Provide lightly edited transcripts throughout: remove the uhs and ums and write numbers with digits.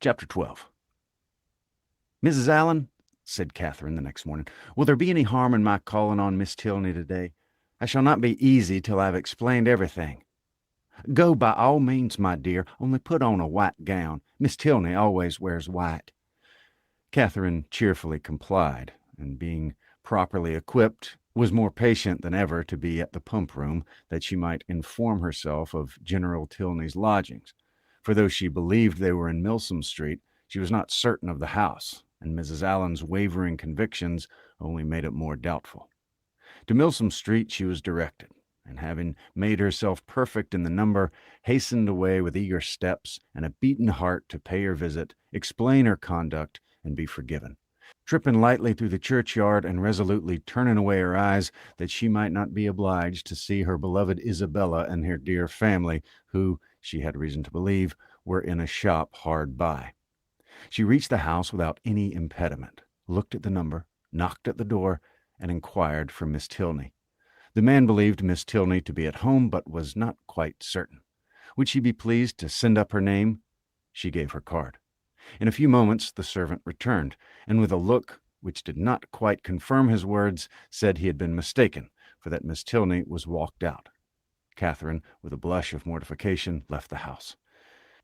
Chapter 12. "Mrs. Allen," said Catherine the next morning, "will there be any harm in my calling on Miss Tilney today? I shall not be easy till I've explained everything." "Go by all means, my dear, only put on a white gown. Miss Tilney always wears white." Catherine cheerfully complied, and being properly equipped, was more patient than ever to be at the pump room, that she might inform herself of General Tilney's lodgings. For though she believed they were in Milsom Street, she was not certain of the house, and Mrs. Allen's wavering convictions only made it more doubtful. To Milsom Street she was directed, and having made herself perfect in the number, hastened away with eager steps and a beating heart to pay her visit, explain her conduct, and be forgiven. Tripping lightly through the churchyard and resolutely turning away her eyes that she might not be obliged to see her beloved Isabella and her dear family, who, she had reason to believe, were in a shop hard by. She reached the house without any impediment, looked at the number, knocked at the door, and inquired for Miss Tilney. The man believed Miss Tilney to be at home, but was not quite certain. Would she be pleased to send up her name? She gave her card. In a few moments the servant returned, and with a look which did not quite confirm his words, said he had been mistaken, for that Miss Tilney was walked out. Catherine, with a blush of mortification, left the house.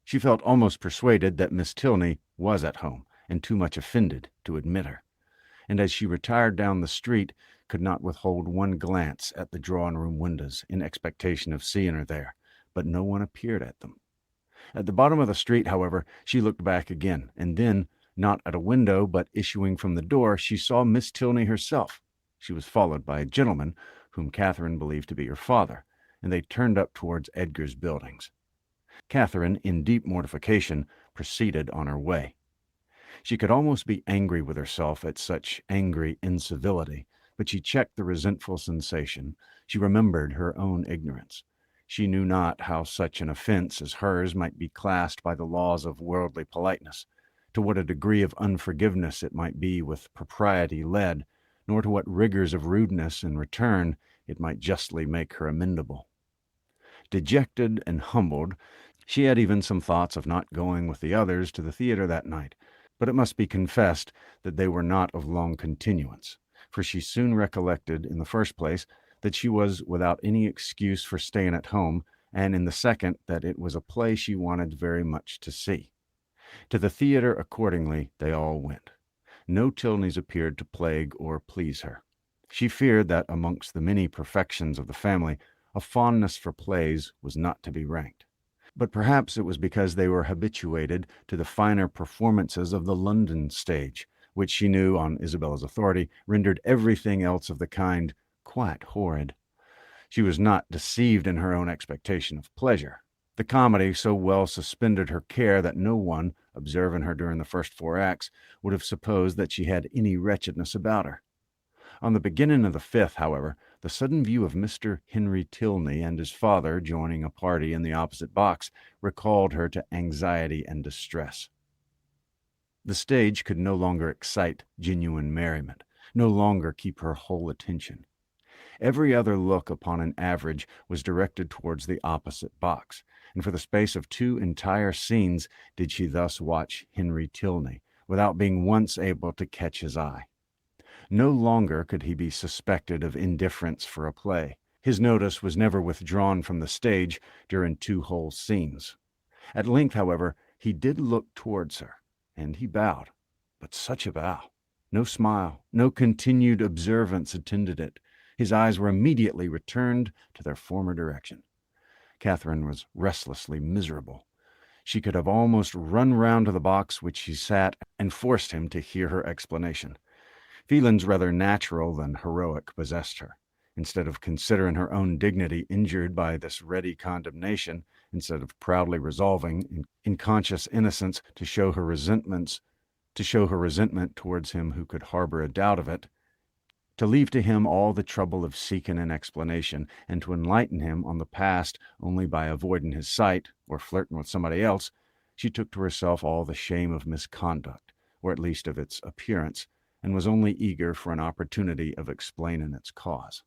She felt almost persuaded that Miss Tilney was at home, and too much offended to admit her, and as she retired down the street, could not withhold one glance at the drawing-room windows in expectation of seeing her there, but no one appeared at them. At the bottom of the street, however, she looked back again, and then, not at a window, but issuing from the door, she saw Miss Tilney herself. She was followed by a gentleman, whom Catherine believed to be her father, and they turned up towards Edgar's buildings. Catherine, in deep mortification, proceeded on her way. She could almost be angry with herself at such angry incivility, but she checked the resentful sensation. She remembered her own ignorance. She knew not how such an offense as hers might be classed by the laws of worldly politeness, to what a degree of unforgiveness it might be with propriety led, nor to what rigors of rudeness in return it might justly make her amendable. Dejected and humbled, she had even some thoughts of not going with the others to the theatre that night, but it must be confessed that they were not of long continuance, for she soon recollected, in the first place, that she was without any excuse for staying at home, and in the second, that it was a play she wanted very much to see. To the theatre, accordingly, they all went. No Tilneys appeared to plague or please her. She feared that amongst the many perfections of the family, a fondness for plays was not to be ranked. But perhaps it was because they were habituated to the finer performances of the London stage, which she knew, on Isabella's authority, rendered everything else of the kind quite horrid. She was not deceived in her own expectation of pleasure. The comedy so well suspended her care that no one, observing her during the first 4 acts, would have supposed that she had any wretchedness about her. On the beginning of the 5th, however, the sudden view of Mr. Henry Tilney and his father joining a party in the opposite box recalled her to anxiety and distress. The stage could no longer excite genuine merriment, no longer keep her whole attention. Every other look upon an average was directed towards the opposite box, and for the space of 2 entire scenes did she thus watch Henry Tilney, without being once able to catch his eye. No longer could he be suspected of indifference for a play. His notice was never withdrawn from the stage during 2 whole scenes. At length, however, he did look towards her, and he bowed, but such a bow! No smile, no continued observance attended it. His eyes were immediately returned to their former direction. Catherine was restlessly miserable. She could have almost run round to the box which she sat and forced him to hear her explanation. Feelings rather natural than heroic possessed her. Instead of considering her own dignity injured by this ready condemnation, instead of proudly resolving, in conscious innocence, to show her resentment towards him who could harbor a doubt of it, to leave to him all the trouble of seeking an explanation, and to enlighten him on the past only by avoiding his sight or flirting with somebody else, she took to herself all the shame of misconduct, or at least of its appearance, and was only eager for an opportunity of explaining its cause.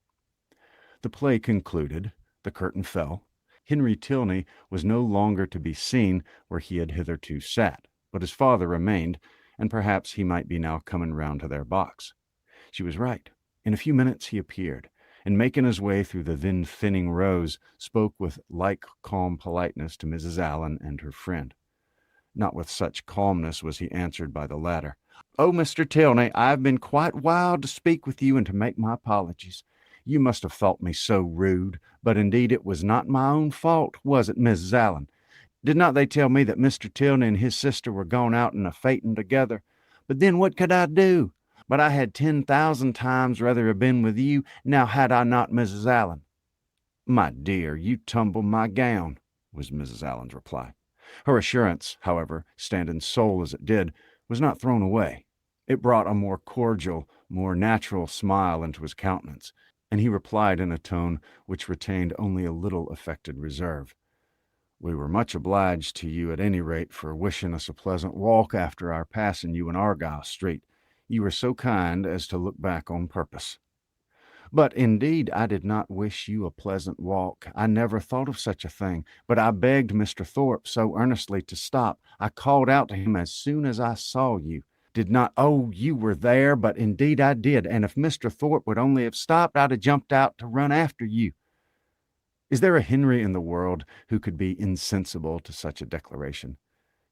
The play concluded, the curtain fell. Henry Tilney was no longer to be seen where he had hitherto sat, but his father remained, and perhaps he might be now coming round to their box. She was right. In a few minutes he appeared, and making his way through the then thinning rows, spoke with like calm politeness to Mrs. Allen and her friend. Not with such calmness was he answered by the latter. "Oh, Mr. Tilney, I have been quite wild to speak with you and to make my apologies. You must have thought me so rude, but indeed it was not my own fault, was it, Mrs. Allen? Did not they tell me that Mr. Tilney and his sister were gone out in a phaeton together? But then what could I do? But I had 10,000 times rather have been with you, now had I not Mrs. Allen." "My dear, you tumble my gown," was Mrs. Allen's reply. Her assurance, however, stand in soul as it did, was not thrown away. It brought a more cordial, more natural smile into his countenance, and he replied in a tone which retained only a little affected reserve. "We were much obliged to you at any rate for wishing us a pleasant walk after our passing you in Argyle Street. You were so kind as to look back on purpose." "But indeed I did not wish you a pleasant walk. I never thought of such a thing. But I begged Mr. Thorpe so earnestly to stop. I called out to him as soon as I saw you. Did not, oh, you were there, but indeed I did. And if Mr. Thorpe would only have stopped, I'd have jumped out to run after you." Is there a Henry in the world who could be insensible to such a declaration?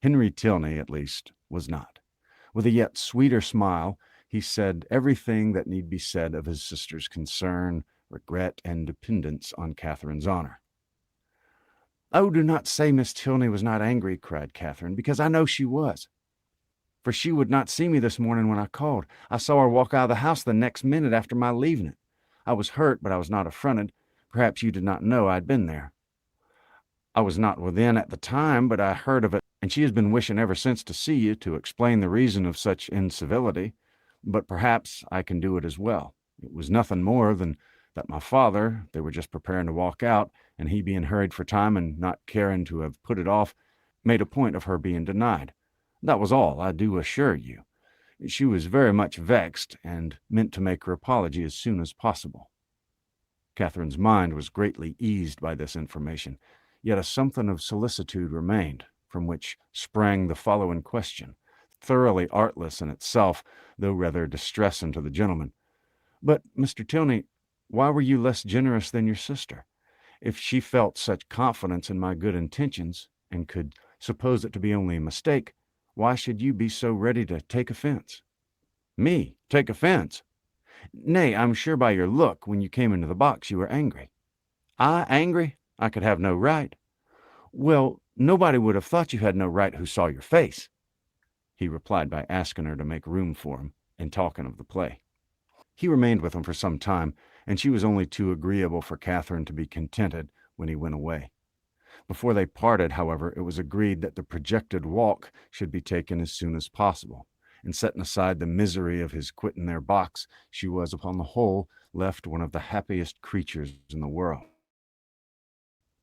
Henry Tilney, at least, was not. With a yet sweeter smile, he said everything that need be said of his sister's concern, regret, and dependence on Catherine's honor. "Oh, do not say Miss Tilney was not angry," cried Catherine, "because I know she was. For she would not see me this morning when I called. I saw her walk out of the house the next minute after my leaving it. I was hurt, but I was not affronted. Perhaps you did not know I had been there." "I was not within at the time, but I heard of it, and she has been wishing ever since to see you, to explain the reason of such incivility. But perhaps I can do it as well. It was nothing more than that my father, they were just preparing to walk out, and he being hurried for time and not caring to have put it off, made a point of her being denied. That was all, I do assure you. She was very much vexed, and meant to make her apology as soon as possible." Catherine's mind was greatly eased by this information, yet a something of solicitude remained, from which sprang the following question, thoroughly artless in itself, though rather distressing to the gentleman. "But, Mr. Tilney, why were you less generous than your sister? If she felt such confidence in my good intentions, and could suppose it to be only a mistake, why should you be so ready to take offense?" "Me take offense? Nay, I'm sure by your look, when you came into the box, you were angry." "I angry? I could have no right." "Well, nobody would have thought you had no right who saw your face." He replied by asking her to make room for him, and talking of the play. He remained with him for some time, and she was only too agreeable for Catherine to be contented when he went away. Before they parted, however, it was agreed that the projected walk should be taken as soon as possible, and setting aside the misery of his quitting their box, she was, upon the whole, left one of the happiest creatures in the world.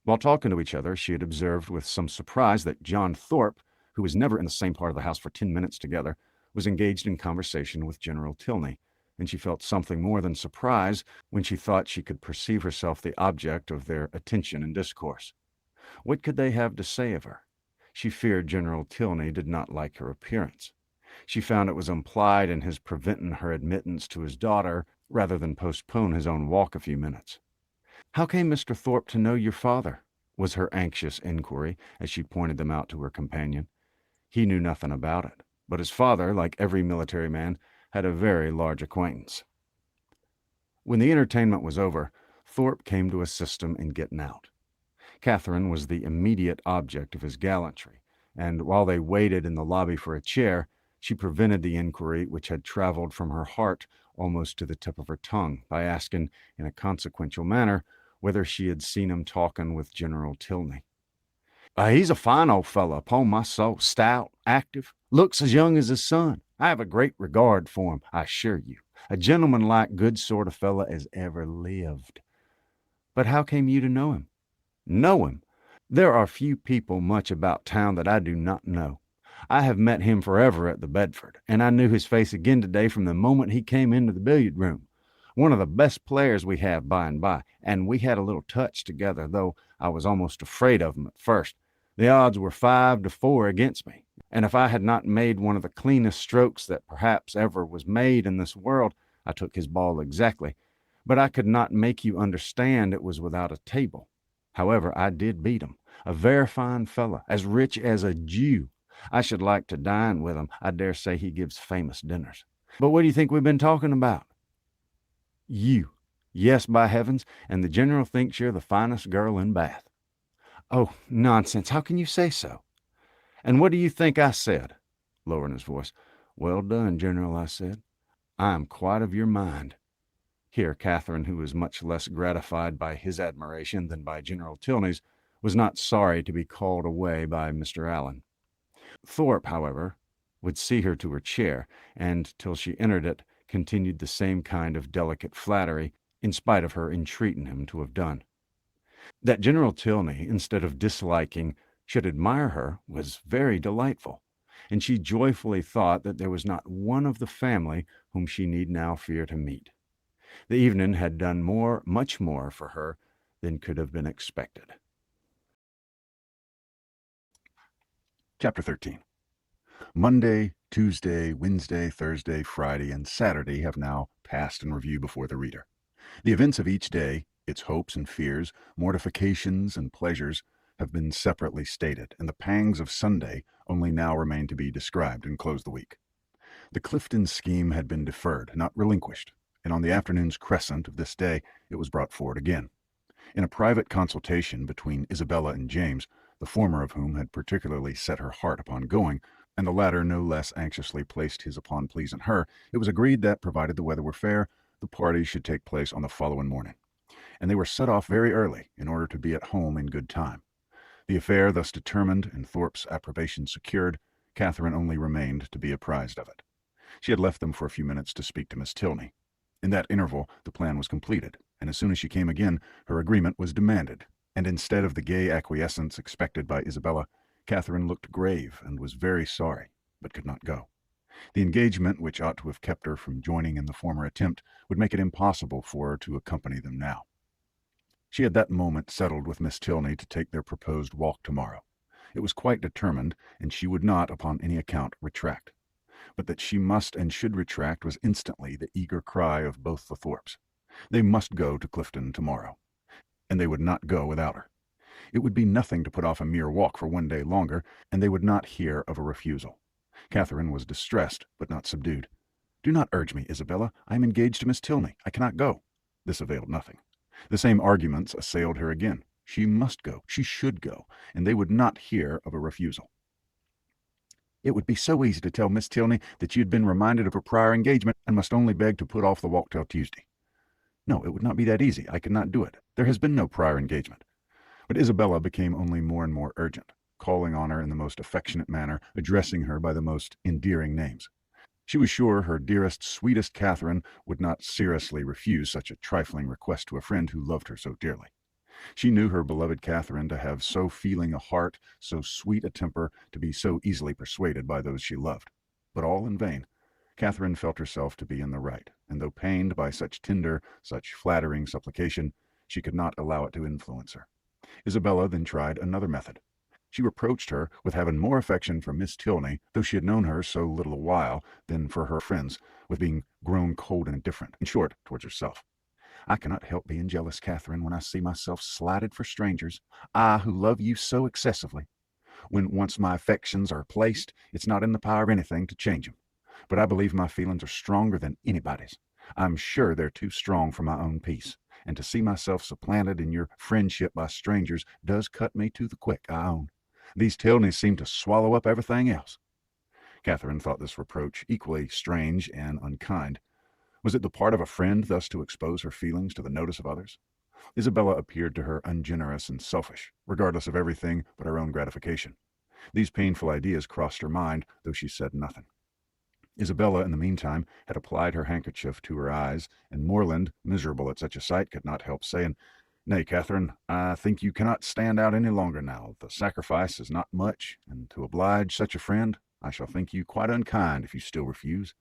While talking to each other, she had observed with some surprise that John Thorpe, who was never in the same part of the house for 10 minutes together, was engaged in conversation with General Tilney, and she felt something more than surprise when she thought she could perceive herself the object of their attention and discourse. What could they have to say of her? She feared General Tilney did not like her appearance. She found it was implied in his preventing her admittance to his daughter rather than postpone his own walk a few minutes. "How came Mr. Thorpe to know your father?" was her anxious inquiry as she pointed them out to her companion. He knew nothing about it, but his father, like every military man, had a very large acquaintance. When the entertainment was over, Thorpe came to assist him in getting out. Catherine was the immediate object of his gallantry, and while they waited in the lobby for a chair, she prevented the inquiry which had traveled from her heart almost to the tip of her tongue by asking, in a consequential manner, whether she had seen him talking with General Tilney. He's a fine old fellow, upon my soul, stout, active, looks as young as his son. I have a great regard for him, I assure you. A gentleman-like, good sort of fellow as ever lived." "But how came you to know him?" "Know him? There are few people much about town that I do not know. I have met him forever at the Bedford, and I knew his face again today from the moment he came into the billiard-room. One of the best players we have by and by, and we had a little touch together, though I was almost afraid of him at first. The odds were 5-4 against me, And if I had not made one of the cleanest strokes that perhaps ever was made in this world, I took his ball exactly, but I could not make you understand it was without a table. However, I did beat him. A very fine fellow, as rich as a Jew. I should like to dine with him. I dare say he gives famous dinners. But what do you think we've been talking about? You. Yes, by heavens, and the general thinks you're the finest girl in Bath. Oh, nonsense. How can you say so? And what do you think I said? Lowering his voice. Well done, General, I said. I am quite of your mind. Here, Catherine, who was much less gratified by his admiration than by General Tilney's, was not sorry to be called away by Mr. Allen. Thorpe, however, would see her to her chair, and till she entered it, continued the same kind of delicate flattery, in spite of her entreating him to have done. That General Tilney, instead of disliking, should admire her was very delightful, and she joyfully thought that there was not one of the family whom she need now fear to meet. The evening had done much more for her than could have been expected. Chapter 13. Monday, Tuesday, Wednesday, Thursday, Friday, and Saturday have now passed in review before the reader. The events of each day, its hopes and fears, mortifications and pleasures, have been separately stated, and the pangs of Sunday only now remain to be described and close the week. The Clifton scheme had been deferred, not relinquished, and on the afternoon's crescent of this day it was brought forward again. In a private consultation between Isabella and James, the former of whom had particularly set her heart upon going, and the latter no less anxiously placed his upon pleasing her, it was agreed that, provided the weather were fair, the party should take place on the following morning, and they were set off very early in order to be at home in good time. The affair thus determined and Thorpe's approbation secured, Catherine only remained to be apprised of it. She had left them for a few minutes to speak to Miss Tilney. In that interval the plan was completed, and as soon as she came again, her agreement was demanded, and instead of the gay acquiescence expected by Isabella, Catherine looked grave and was very sorry, but could not go. The engagement which ought to have kept her from joining in the former attempt would make it impossible for her to accompany them now. She had that moment settled with Miss Tilney to take their proposed walk tomorrow. It was quite determined, and she would not, upon any account, retract. But that she must and should retract was instantly the eager cry of both the Thorpes. They must go to Clifton tomorrow, and they would not go without her. It would be nothing to put off a mere walk for one day longer, and they would not hear of a refusal. Catherine was distressed, but not subdued. "Do not urge me, Isabella. I am engaged to Miss Tilney. I cannot go." This availed nothing. The same arguments assailed her again. She must go, she should go, and they would not hear of a refusal. "It would be so easy to tell Miss Tilney that you had been reminded of her prior engagement and must only beg to put off the walk till Tuesday." "No, it would not be that easy. I could not do it. There has been no prior engagement." But Isabella became only more and more urgent, calling on her in the most affectionate manner, addressing her by the most endearing names. She was sure her dearest, sweetest Catherine would not seriously refuse such a trifling request to a friend who loved her so dearly. She knew her beloved Catherine to have so feeling a heart, so sweet a temper, to be so easily persuaded by those she loved. But all in vain. Catherine felt herself to be in the right, and though pained by such tender, such flattering supplication, she could not allow it to influence her. Isabella then tried another method. She reproached her with having more affection for Miss Tilney, though she had known her so little a while, than for her friends, with being grown cold and indifferent, in short, towards herself. "I cannot help being jealous, Catherine, when I see myself slighted for strangers, I who love you so excessively. When once my affections are placed, it's not in the power of anything to change them. But I believe my feelings are stronger than anybody's. I'm sure they're too strong for my own peace, and to see myself supplanted in your friendship by strangers does cut me to the quick, I own. These Tilneys seem to swallow up everything else." Catherine thought this reproach equally strange and unkind. Was it the part of a friend thus to expose her feelings to the notice of others? Isabella appeared to her ungenerous and selfish, regardless of everything but her own gratification. These painful ideas crossed her mind, though she said nothing. Isabella, in the meantime, had applied her handkerchief to her eyes, and Moreland, miserable at such a sight, could not help saying, "Nay, Catherine, I think you cannot stand out any longer now. The sacrifice is not much, and to oblige such a friend, I shall think you quite unkind if you still refuse."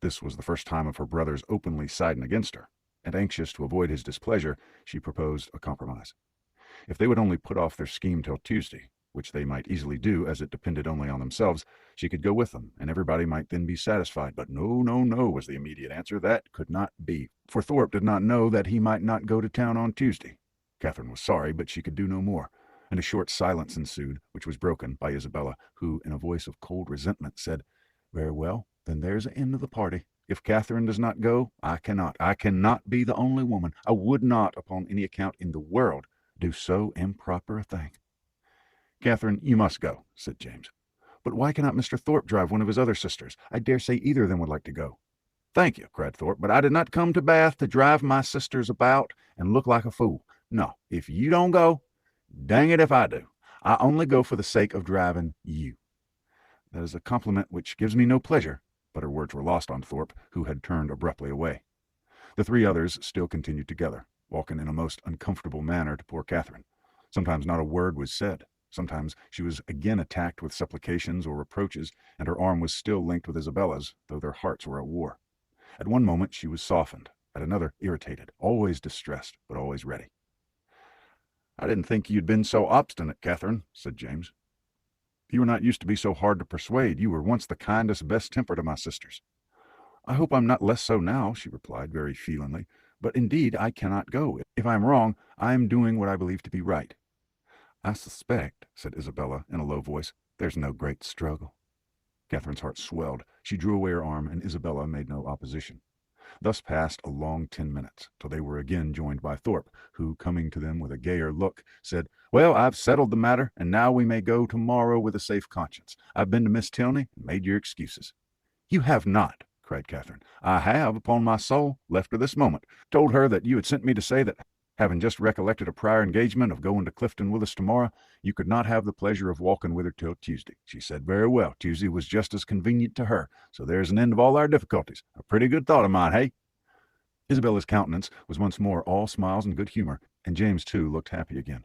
This was the first time of her brother's openly siding against her, and anxious to avoid his displeasure, she proposed a compromise. If they would only put off their scheme till Tuesday, which they might easily do, as it depended only on themselves, she could go with them, and everybody might then be satisfied. But no, no, no, was the immediate answer. That could not be, for Thorpe did not know that he might not go to town on Tuesday. Catherine was sorry, but she could do no more, and a short silence ensued, which was broken by Isabella, who, in a voice of cold resentment, said, "Very well, then there's an end of the party. If Catherine does not go, I cannot. I cannot be the only woman. I would not, upon any account in the world, do so improper a thing." "Catherine, you must go," said James. "But why cannot Mr. Thorpe drive one of his other sisters? I dare say either of them would like to go." "Thank you," cried Thorpe, "but I did not come to Bath to drive my sisters about and look like a fool. No, if you don't go, dang it if I do. I only go for the sake of driving you." "That is a compliment which gives me no pleasure," but her words were lost on Thorpe, who had turned abruptly away. The three others still continued together, walking in a most uncomfortable manner to poor Catherine. Sometimes not a word was said. Sometimes she was again attacked with supplications or reproaches, and her arm was still linked with Isabella's, though their hearts were at war. At one moment she was softened, at another irritated, always distressed, but always ready. "I didn't think you'd been so obstinate, Catherine," said James. "You were not used to be so hard to persuade. You were once the kindest, best-tempered of my sisters." "I hope I'm not less so now," she replied very feelingly. "But indeed I cannot go. If I am wrong, I am doing what I believe to be right." "I suspect," said Isabella in a low voice, "there's no great struggle." Catherine's heart swelled. She drew away her arm, and Isabella made no opposition. Thus passed a long 10 minutes, till they were again joined by Thorpe, who, coming to them with a gayer look, said, "Well, I've settled the matter, and now we may go tomorrow with a safe conscience. I've been to Miss Tilney and made your excuses." "You have not," cried Catherine. "I have, upon my soul. Left her this moment. Told her that you had sent me to say that, having just recollected a prior engagement of going to Clifton with us tomorrow, you could not have the pleasure of walking with her till Tuesday. She said very well, Tuesday was just as convenient to her, so there's an end of all our difficulties. A pretty good thought of mine, hey?" Isabella's countenance was once more all smiles and good humor, and James, too, looked happy again.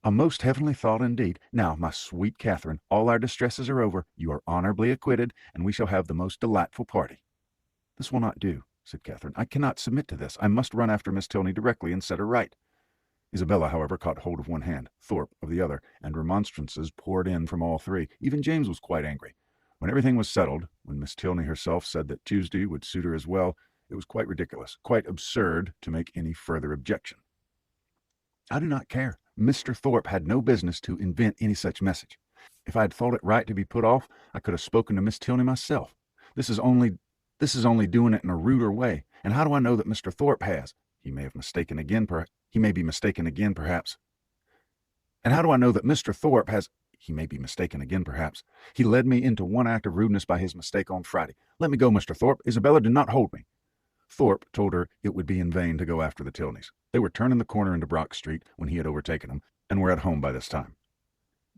"A most heavenly thought indeed. Now, my sweet Catherine, all our distresses are over. You are honorably acquitted, and we shall have the most delightful party." "This will not do," said Catherine. "I cannot submit to this. I must run after Miss Tilney directly and set her right." Isabella, however, caught hold of one hand, Thorpe of the other, and remonstrances poured in from all three. Even James was quite angry. When everything was settled, when Miss Tilney herself said that Tuesday would suit her as well, it was quite ridiculous, quite absurd to make any further objection. "I do not care. Mr. Thorpe had no business to invent any such message. If I had thought it right to be put off, I could have spoken to Miss Tilney myself. This is only doing it in a ruder way. And how do I know that Mr. Thorpe has? He may be mistaken again, perhaps. And how do I know that Mr. Thorpe has? He may be mistaken again, perhaps. He led me into one act of rudeness by his mistake on Friday. Let me go, Mr. Thorpe. Isabella, do not hold me." Thorpe told her it would be in vain to go after the Tilneys. They were turning the corner into Brock Street when he had overtaken them, and were at home by this time.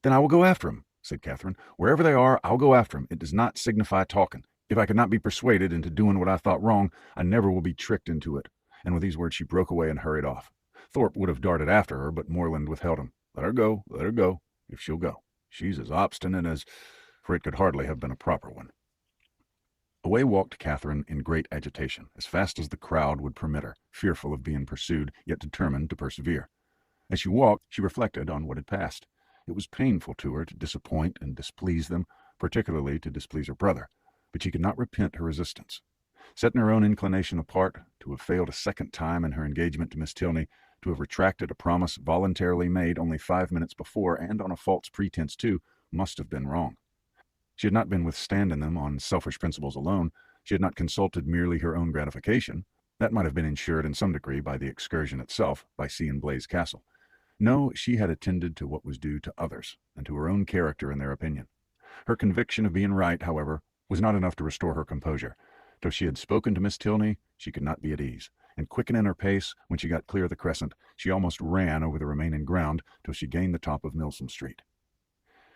"Then I will go after him," said Catherine. "Wherever they are, I'll go after him. It does not signify talking. If I could not be persuaded into doing what I thought wrong, I never will be tricked into it." And with these words she broke away and hurried off. Thorpe would have darted after her, but Moreland withheld him. Let her go, if she'll go. She's as obstinate as—" for it could hardly have been a proper one. Away walked Catherine in great agitation, as fast as the crowd would permit her, fearful of being pursued, yet determined to persevere. As she walked, she reflected on what had passed. It was painful to her to disappoint and displease them, particularly to displease her brother, but she could not repent her resistance. Setting her own inclination apart, to have failed a second time in her engagement to Miss Tilney, to have retracted a promise voluntarily made only 5 minutes before, and on a false pretense too, must have been wrong. She had not been withstanding them on selfish principles alone. She had not consulted merely her own gratification. That might have been ensured in some degree by the excursion itself, by seeing Blaise Castle. No, she had attended to what was due to others, and to her own character and their opinion. Her conviction of being right, however, was not enough to restore her composure. Till she had spoken to Miss Tilney, she could not be at ease, and quickening her pace, when she got clear of the crescent, she almost ran over the remaining ground till she gained the top of Milsom Street.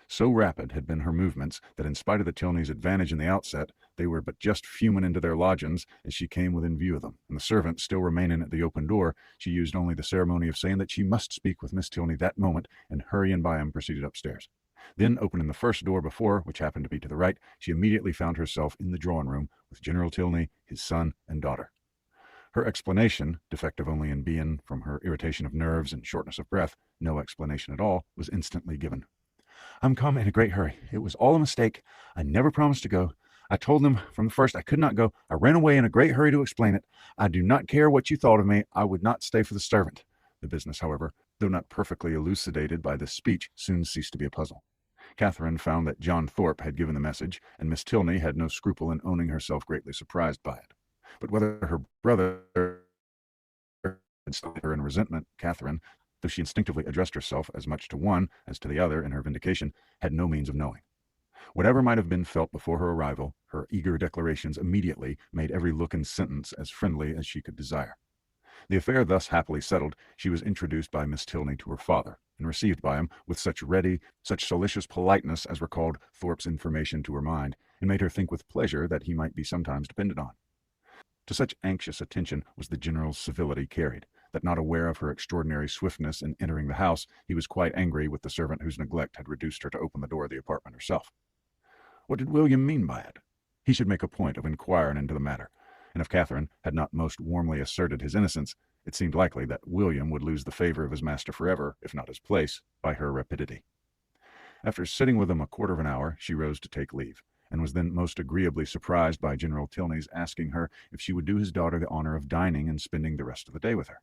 So rapid had been her movements that, in spite of the Tilneys' advantage in the outset, they were but just fuming into their lodgings as she came within view of them, and the servant still remaining at the open door, she used only the ceremony of saying that she must speak with Miss Tilney that moment, and hurrying by him proceeded upstairs. Then, opening the first door before, which happened to be to the right, she immediately found herself in the drawing-room with General Tilney, his son, and daughter. Her explanation, defective only in being from her irritation of nerves and shortness of breath, no explanation at all, was instantly given. "I'm come in a great hurry. It was all a mistake. I never promised to go. I told them from the first I could not go. I ran away in a great hurry to explain it. I do not care what you thought of me. I would not stay for the servant." The business, however, though not perfectly elucidated by this speech, soon ceased to be a puzzle. Catherine found that John Thorpe had given the message, and Miss Tilney had no scruple in owning herself greatly surprised by it. But whether her brother had studied her in resentment, Catherine, though she instinctively addressed herself as much to one as to the other in her vindication, had no means of knowing. Whatever might have been felt before her arrival, her eager declarations immediately made every look and sentence as friendly as she could desire. The affair thus happily settled, she was introduced by Miss Tilney to her father, and received by him with such ready, such solicitous politeness as recalled Thorpe's information to her mind, and made her think with pleasure that he might be sometimes depended on. To such anxious attention was the general's civility carried, that not aware of her extraordinary swiftness in entering the house, he was quite angry with the servant whose neglect had reduced her to open the door of the apartment herself. What did William mean by it? He should make a point of inquiring into the matter, and if Catherine had not most warmly asserted his innocence, it seemed likely that William would lose the favor of his master forever, if not his place, by her rapidity. After sitting with him a quarter of an hour, she rose to take leave, and was then most agreeably surprised by General Tilney's asking her if she would do his daughter the honor of dining and spending the rest of the day with her.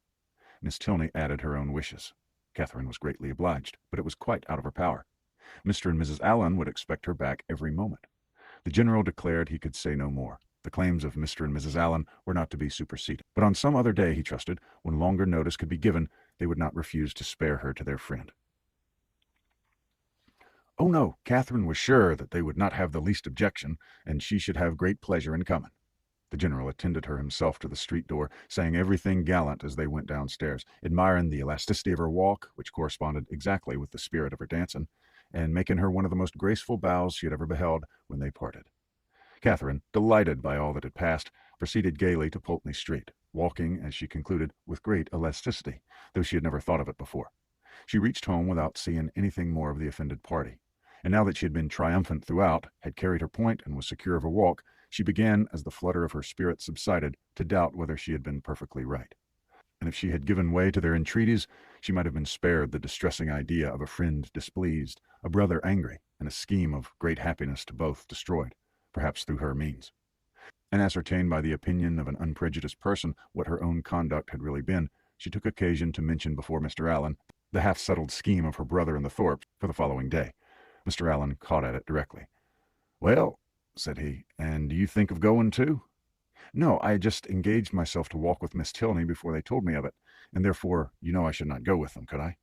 Miss Tilney added her own wishes. Catherine was greatly obliged, but it was quite out of her power. Mr. and Mrs. Allen would expect her back every moment. The general declared he could say no more. The claims of Mr. and Mrs. Allen were not to be superseded, but on some other day, he trusted, when longer notice could be given, they would not refuse to spare her to their friend. Oh no, Catherine was sure that they would not have the least objection, and she should have great pleasure in coming. The general attended her himself to the street door, saying everything gallant as they went downstairs, admiring the elasticity of her walk, which corresponded exactly with the spirit of her dancing, and making her one of the most graceful bows she had ever beheld when they parted. Catherine, delighted by all that had passed, proceeded gaily to Pulteney Street, walking, as she concluded, with great elasticity, though she had never thought of it before. She reached home without seeing anything more of the offended party, and now that she had been triumphant throughout, had carried her point, and was secure of her walk, she began, as the flutter of her spirits subsided, to doubt whether she had been perfectly right. And if she had given way to their entreaties, she might have been spared the distressing idea of a friend displeased, a brother angry, and a scheme of great happiness to both destroyed, perhaps through her means. And ascertained by the opinion of an unprejudiced person what her own conduct had really been, she took occasion to mention before Mr. Allen the half-settled scheme of her brother and the Thorpes for the following day. Mr. Allen caught at it directly. "Well," said he, "and do you think of going too?" "No, I had just engaged myself to walk with Miss Tilney before they told me of it, and therefore you know I should not go with them, could I?"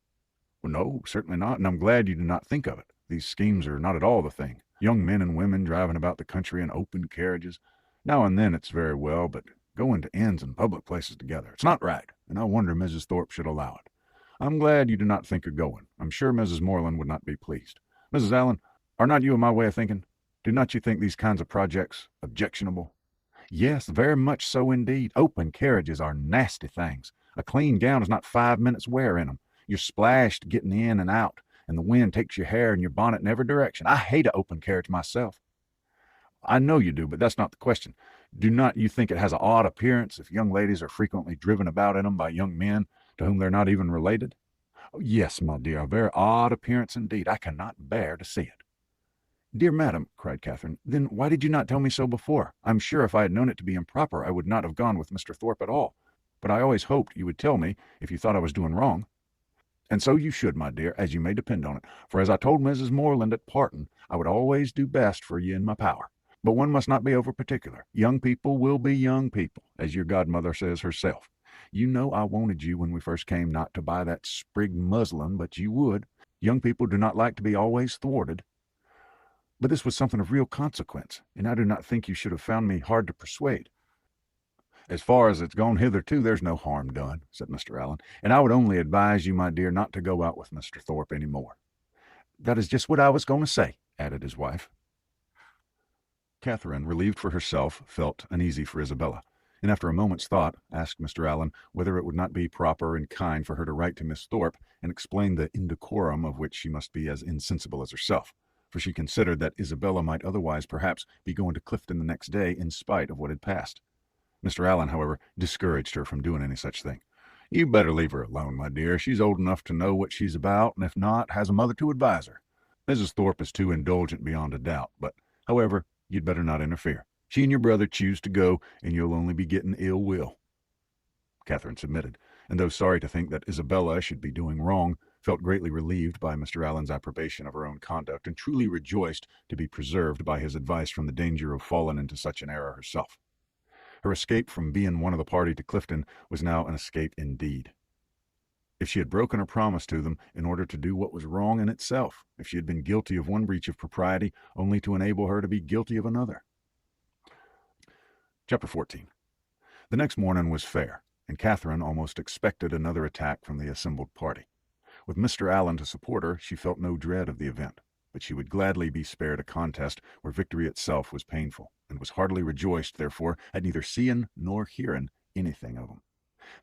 "Well, no, certainly not, and I'm glad you did not think of it. These schemes are not at all the thing. Young men and women driving about the country in open carriages. Now and then it's very well, but going to inns and public places together, it's not right, and I wonder Mrs. Thorpe should allow it. I'm glad you do not think of going. I'm sure Mrs. Morland would not be pleased. Mrs. Allen, are not you of my way of thinking? Do not you think these kinds of projects objectionable?" "Yes, very much so indeed. Open carriages are nasty things. A clean gown is not 5 minutes wear in them. You're splashed getting in and out, and the wind takes your hair and your bonnet in every direction. I hate an open carriage myself." "I know you do, but that's not the question. Do not you think it has an odd appearance if young ladies are frequently driven about in them by young men to whom they're not even related?" "Oh, yes, my dear, a very odd appearance indeed. I cannot bear to see it." "Dear madam," cried Catherine, "then why did you not tell me so before? I'm sure if I had known it to be improper, I would not have gone with Mr. Thorpe at all. But I always hoped you would tell me if you thought I was doing wrong." "And so you should, my dear, as you may depend on it. For as I told Mrs. Morland at parting, I would always do best for you in my power. But one must not be over particular. Young people will be young people, as your godmother says herself. You know I wanted you when we first came not to buy that sprigged muslin, but you would. Young people do not like to be always thwarted. But this was something of real consequence, and I do not think you should have found me hard to persuade." "As far as it's gone hitherto, there's no harm done," said Mr. Allen, "and I would only advise you, my dear, not to go out with Mr. Thorpe any more." "That is just what I was going to say," added his wife. Catherine, relieved for herself, felt uneasy for Isabella, and after a moment's thought, asked Mr. Allen whether it would not be proper and kind for her to write to Miss Thorpe and explain the indecorum of which she must be as insensible as herself, for she considered that Isabella might otherwise perhaps be going to Clifton the next day in spite of what had passed. Mr. Allen, however, discouraged her from doing any such thing. "You better leave her alone, my dear. She's old enough to know what she's about, and if not, has a mother to advise her. Mrs. Thorpe is too indulgent beyond a doubt, but, however, you'd better not interfere. She and your brother choose to go, and you'll only be getting ill will." Catherine submitted, and though sorry to think that Isabella should be doing wrong, felt greatly relieved by Mr. Allen's approbation of her own conduct, and truly rejoiced to be preserved by his advice from the danger of falling into such an error herself. Her escape from being one of the party to Clifton was now an escape indeed. If she had broken her promise to them in order to do what was wrong in itself, if she had been guilty of one breach of propriety only to enable her to be guilty of another. Chapter 14. The next morning was fair, and Catherine almost expected another attack from the assembled party. With Mr. Allen to support her, she felt no dread of the event, but she would gladly be spared a contest where victory itself was painful, and was heartily rejoiced, therefore, at neither seeing nor hearing anything of them.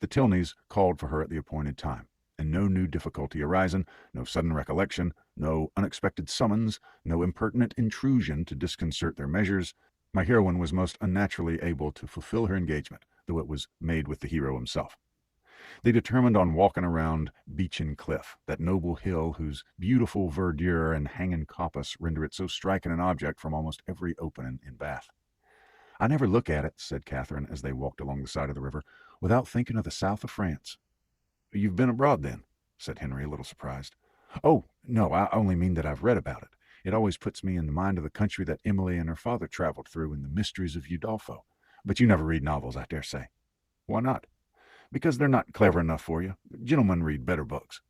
The Tilneys called for her at the appointed time, and no new difficulty arising, no sudden recollection, no unexpected summons, no impertinent intrusion to disconcert their measures, my heroine was most unnaturally able to fulfill her engagement, though it was made with the hero himself. They determined on walking around Beechen Cliff, that noble hill whose beautiful verdure and hanging coppice render it so striking an object from almost every opening in Bath. "I never look at it," said Catherine, as they walked along the side of the river, "without thinking of the south of France." "You've been abroad, then?" said Henry, a little surprised. "Oh, no, I only mean that I've read about it. It always puts me in the mind of the country that Emily and her father traveled through in The Mysteries of Udolpho. But you never read novels, I dare say." "Why not?" "Because they're not clever enough for you. Gentlemen read better books."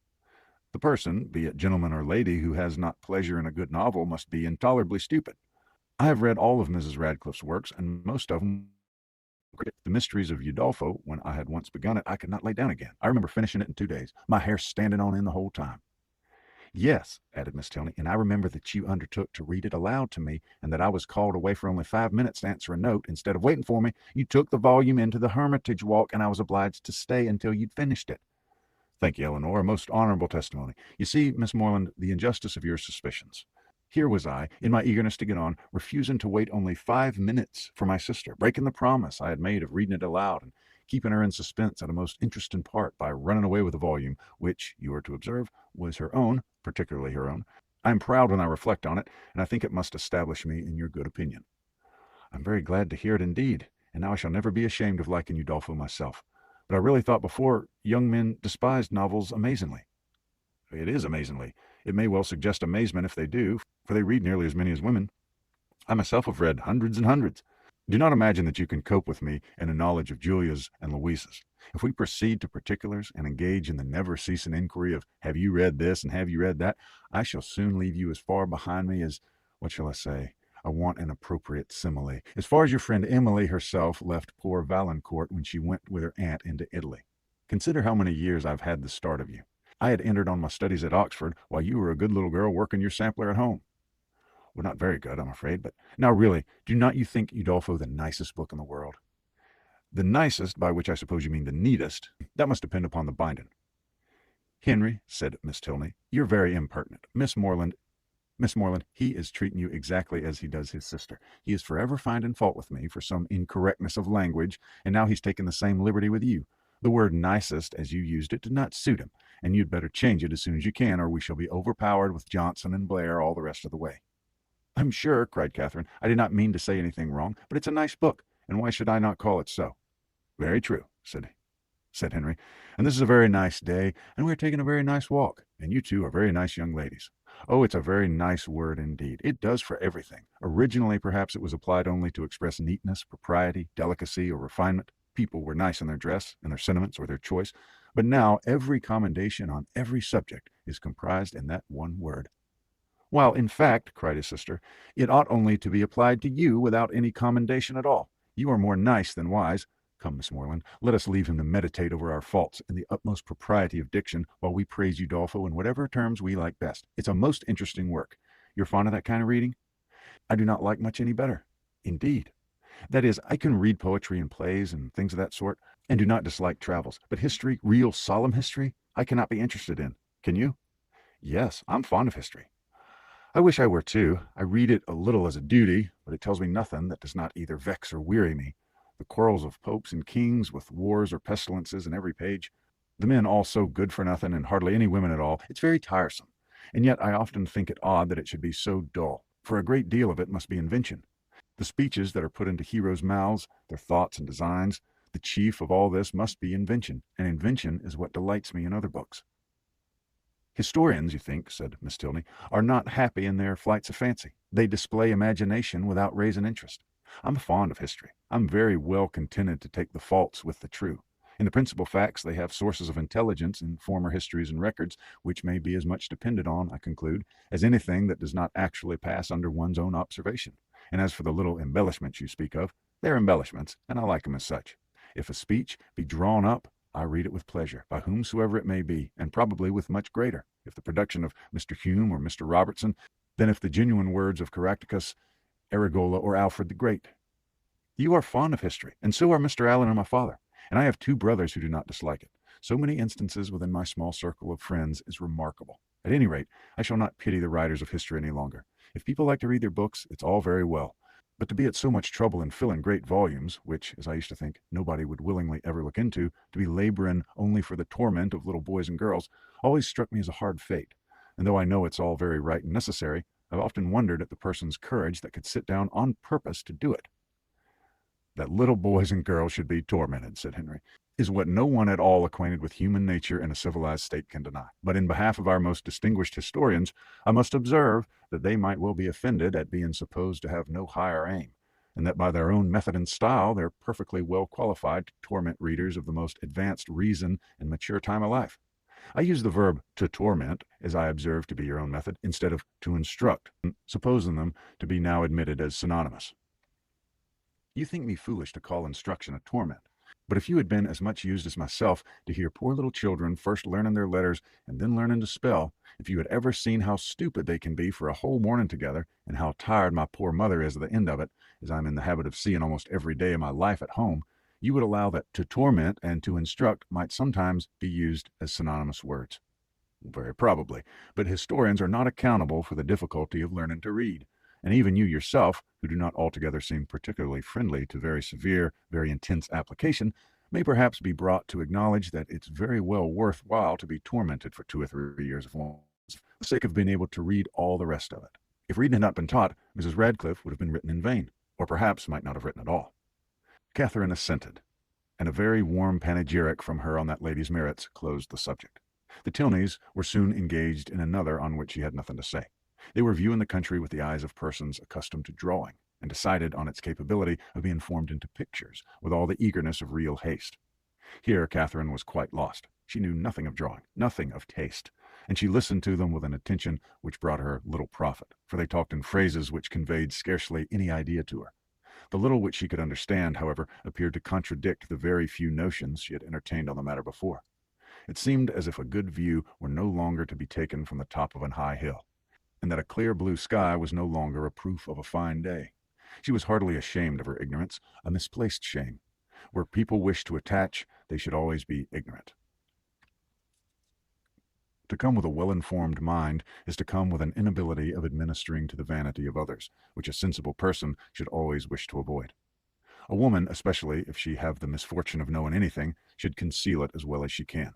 "The person, be it gentleman or lady, who has not pleasure in a good novel must be intolerably stupid. I have read all of Mrs. Radcliffe's works, and most of them. The Mysteries of Udolpho, when I had once begun it, I could not lay down again. I remember finishing it in 2 days, my hair standing on end the whole time." "Yes," added Miss Tilney, "and I remember that you undertook to read it aloud to me, and that I was called away for only 5 minutes to answer a note. Instead of waiting for me, you took the volume into the Hermitage Walk, and I was obliged to stay until you'd finished it." "Thank you, Eleanor, a most honorable testimony. You see, Miss Morland, the injustice of your suspicions. Here was I, in my eagerness to get on, refusing to wait only 5 minutes for my sister, breaking the promise I had made of reading it aloud, and keeping her in suspense at a most interesting part by running away with the volume, which, you are to observe, was her own, particularly her own. I am proud when I reflect on it, and I think it must establish me in your good opinion." "I'm very glad to hear it indeed, and now I shall never be ashamed of liking Udolpho myself. But I really thought before young men despised novels amazingly." "It is amazingly. It may well suggest amazement if they do, for they read nearly as many as women. I myself have read hundreds and hundreds. Do not imagine that you can cope with me in a knowledge of Julia's and Louisa's. If we proceed to particulars, and engage in the never-ceasing inquiry of have you read this and have you read that, I shall soon leave you as far behind me as, what shall I say? I want an appropriate simile. As far as your friend Emily herself left poor Valancourt when she went with her aunt into Italy. Consider how many years I've had the start of you. I had entered on my studies at Oxford, while you were a good little girl working your sampler at home." "Well, not very good, I'm afraid, but now really, do not you think Udolpho the nicest book in the world?" "The nicest, by which I suppose you mean the neatest, that must depend upon the binding." "Henry," said Miss Tilney, "you're very impertinent. Miss Morland, he is treating you exactly as he does his sister. He is forever finding fault with me for some incorrectness of language, and now he's taken the same liberty with you. The word nicest, as you used it, did not suit him, and you'd better change it as soon as you can, or we shall be overpowered with Johnson and Blair all the rest of the way." "I'm sure," cried Catherine, "I did not mean to say anything wrong, but it's a nice book, and why should I not call it so?" "Very true," said Henry, "and this is a very nice day, and we are taking a very nice walk, and you two are very nice young ladies. Oh, it's a very nice word indeed. It does for everything. Originally, perhaps, it was applied only to express neatness, propriety, delicacy, or refinement. People were nice in their dress, in their sentiments, or their choice. But now every commendation on every subject is comprised in that one word." "While, in fact," cried his sister, "it ought only to be applied to you without any commendation at all. You are more nice than wise. Come, Miss Morland, let us leave him to meditate over our faults in the utmost propriety of diction, while we praise Udolpho in whatever terms we like best. It's a most interesting work. You're fond of that kind of reading?" "I do not like much any better." "Indeed." "That is, I can read poetry and plays and things of that sort, and do not dislike travels. But history, real solemn history, I cannot be interested in. Can you?" "Yes, I'm fond of history." "I wish I were too. I read it a little as a duty, but it tells me nothing that does not either vex or weary me. The quarrels of popes and kings, with wars or pestilences in every page. The men all so good for nothing, and hardly any women at all. It's very tiresome. And yet I often think it odd that it should be so dull, for a great deal of it must be invention. The speeches that are put into heroes' mouths, their thoughts and designs, the chief of all this must be invention, and invention is what delights me in other books. Historians, you think, said Miss Tilney, are not happy in their flights of fancy. They display imagination without raising interest. I'm fond of history. I'm very well contented to take the false with the true. In the principal facts, they have sources of intelligence in former histories and records, which may be as much depended on, I conclude, as anything that does not actually pass under one's own observation. And as for the little embellishments you speak of, they're embellishments, and I like them as such. If a speech be drawn up, I read it with pleasure, by whomsoever it may be, and probably with much greater, if the production of Mr. Hume or Mr. Robertson, than if the genuine words of Caractacus, Arigola, or Alfred the Great. You are fond of history, and so are Mr. Allen and my father, and I have 2 brothers who do not dislike it. So many instances within my small circle of friends is remarkable. At any rate, I shall not pity the writers of history any longer. If people like to read their books, it's all very well. But to be at so much trouble in filling great volumes, which, as I used to think, nobody would willingly ever look into, to be laboring only for the torment of little boys and girls, always struck me as a hard fate. And though I know it's all very right and necessary, I've often wondered at the person's courage that could sit down on purpose to do it. That little boys and girls should be tormented, said Henry, is what no one at all acquainted with human nature in a civilized state can deny. But in behalf of our most distinguished historians, I must observe that they might well be offended at being supposed to have no higher aim, and that by their own method and style they're perfectly well qualified to torment readers of the most advanced reason and mature time of life. I use the verb to torment, as I observe to be your own method, instead of to instruct, supposing them to be now admitted as synonymous. You think me foolish to call instruction a torment. But if you had been as much used as myself to hear poor little children first learning their letters and then learning to spell, if you had ever seen how stupid they can be for a whole morning together, and how tired my poor mother is at the end of it, as I'm in the habit of seeing almost every day of my life at home, you would allow that to torment and to instruct might sometimes be used as synonymous words. Very probably, but historians are not accountable for the difficulty of learning to read. And even you yourself, who do not altogether seem particularly friendly to very severe, very intense application, may perhaps be brought to acknowledge that it's very well worth while to be tormented for 2 or 3 years of for the sake of being able to read all the rest of it. If reading had not been taught, Mrs. Radcliffe would have been written in vain, or perhaps might not have written at all. Catherine assented, and a very warm panegyric from her on that lady's merits closed the subject. The Tilneys were soon engaged in another on which she had nothing to say. They were viewing the country with the eyes of persons accustomed to drawing, and decided on its capability of being formed into pictures with all the eagerness of real haste. Here Catherine was quite lost. She knew nothing of drawing, nothing of taste, and she listened to them with an attention which brought her little profit, for they talked in phrases which conveyed scarcely any idea to her. The little which she could understand, however, appeared to contradict the very few notions she had entertained on the matter before. It seemed as if a good view were no longer to be taken from the top of an high hill, and that a clear blue sky was no longer a proof of a fine day. She was heartily ashamed of her ignorance, a misplaced shame. Where people wish to attach, they should always be ignorant. To come with a well-informed mind is to come with an inability of administering to the vanity of others, which a sensible person should always wish to avoid. A woman, especially if she have the misfortune of knowing anything, should conceal it as well as she can.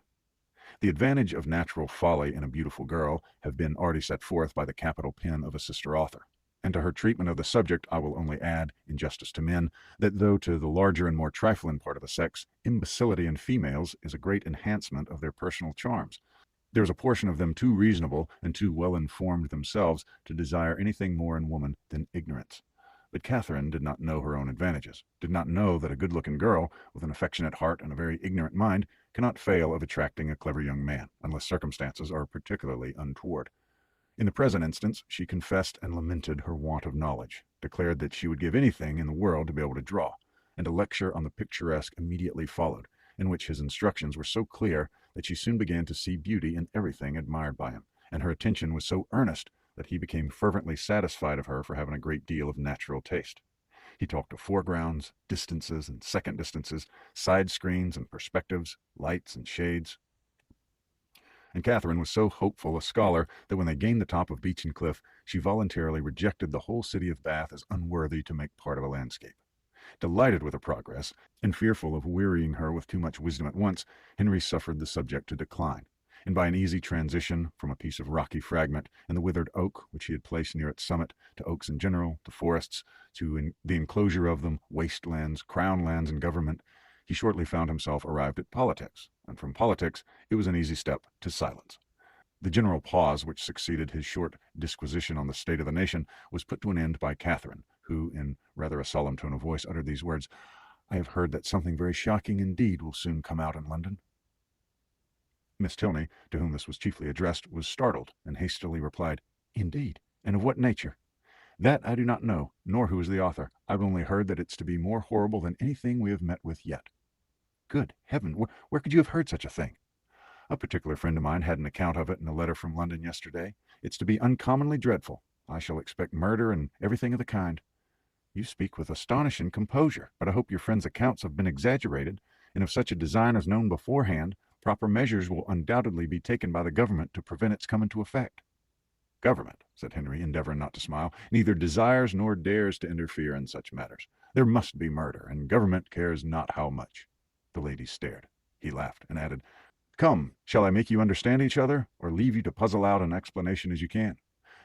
The advantage of natural folly in a beautiful girl have been already set forth by the capital pen of a sister author, and to her treatment of the subject I will only add, in justice to men, that though to the larger and more trifling part of the sex, imbecility in females is a great enhancement of their personal charms, there is a portion of them too reasonable and too well informed themselves to desire anything more in woman than ignorance. But Catherine did not know her own advantages, did not know that a good-looking girl, with an affectionate heart and a very ignorant mind, cannot fail of attracting a clever young man, unless circumstances are particularly untoward. In the present instance, she confessed and lamented her want of knowledge, declared that she would give anything in the world to be able to draw, and a lecture on the picturesque immediately followed, in which his instructions were so clear that she soon began to see beauty in everything admired by him, and her attention was so earnest that he became fervently satisfied of her for having a great deal of natural taste. He talked of foregrounds, distances and second distances, side screens and perspectives, lights and shades. And Catherine was so hopeful a scholar that when they gained the top of Beechin Cliff, she voluntarily rejected the whole city of Bath as unworthy to make part of a landscape. Delighted with her progress, and fearful of wearying her with too much wisdom at once, Henry suffered the subject to decline, and by an easy transition from a piece of rocky fragment and the withered oak which he had placed near its summit, to oaks in general, to forests, to the enclosure of them, wastelands, crown lands, and government, he shortly found himself arrived at politics, and from politics it was an easy step to silence. The general pause which succeeded his short disquisition on the state of the nation was put to an end by Catherine, who, in rather a solemn tone of voice, uttered these words: "I have heard that something very shocking indeed will soon come out in London." Miss Tilney, to whom this was chiefly addressed, was startled, and hastily replied, "Indeed, and of what nature?" "That I do not know, nor who is the author. I've only heard that it's to be more horrible than anything we have met with yet." "Good heaven! Where could you have heard such a thing?" "A particular friend of mine had an account of it in a letter from London yesterday. It's to be uncommonly dreadful. I shall expect murder and everything of the kind." "You speak with astonishing composure, but I hope your friend's accounts have been exaggerated, and if such a design is known beforehand, proper measures will undoubtedly be taken by the government to prevent its coming to effect." "Government," said Henry, endeavoring not to smile, "neither desires nor dares to interfere in such matters. There must be murder, and government cares not how much." The lady stared. He laughed, and added, "Come, shall I make you understand each other, or leave you to puzzle out an explanation as you can?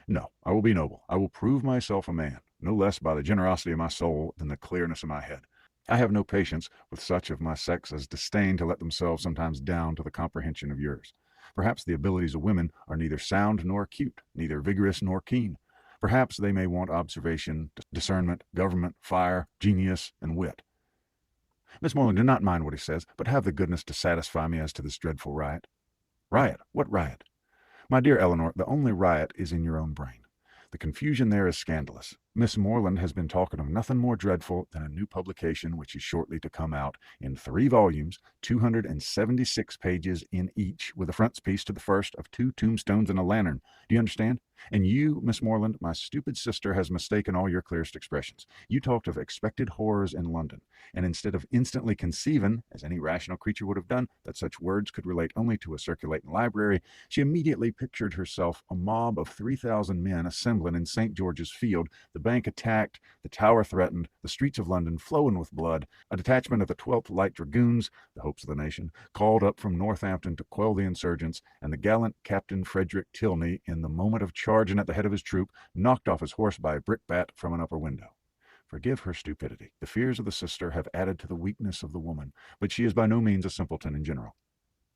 No, I will be noble. I will prove myself a man, no less by the generosity of my soul than the clearness of my head. I have no patience with such of my sex as disdain to let themselves sometimes down to the comprehension of yours. Perhaps the abilities of women are neither sound nor acute, neither vigorous nor keen. Perhaps they may want observation, discernment, government, fire, genius, and wit. Miss Morland, do not mind what he says, but have the goodness to satisfy me as to this dreadful riot." "Riot? What riot?" "My dear Eleanor, the only riot is in your own brain. The confusion there is scandalous. Miss Morland has been talking of nothing more dreadful than a new publication which is shortly to come out in 3 volumes, 276 pages in each, with a frontispiece to the first of 2 tombstones and a lantern. Do you understand? And you, Miss Morland, my stupid sister, has mistaken all your clearest expressions. You talked of expected horrors in London, and instead of instantly conceiving, as any rational creature would have done, that such words could relate only to a circulating library, she immediately pictured herself a mob of 3,000 men assembling in St. George's Field, the Bank attacked, the Tower threatened, the streets of London flowing with blood, a detachment of the 12th Light Dragoons, the hopes of the nation, called up from Northampton to quell the insurgents, and the gallant Captain Frederick Tilney, in the moment of charging at the head of his troop, knocked off his horse by a brickbat from an upper window. Forgive her stupidity. The fears of the sister have added to the weakness of the woman, but she is by no means a simpleton in general."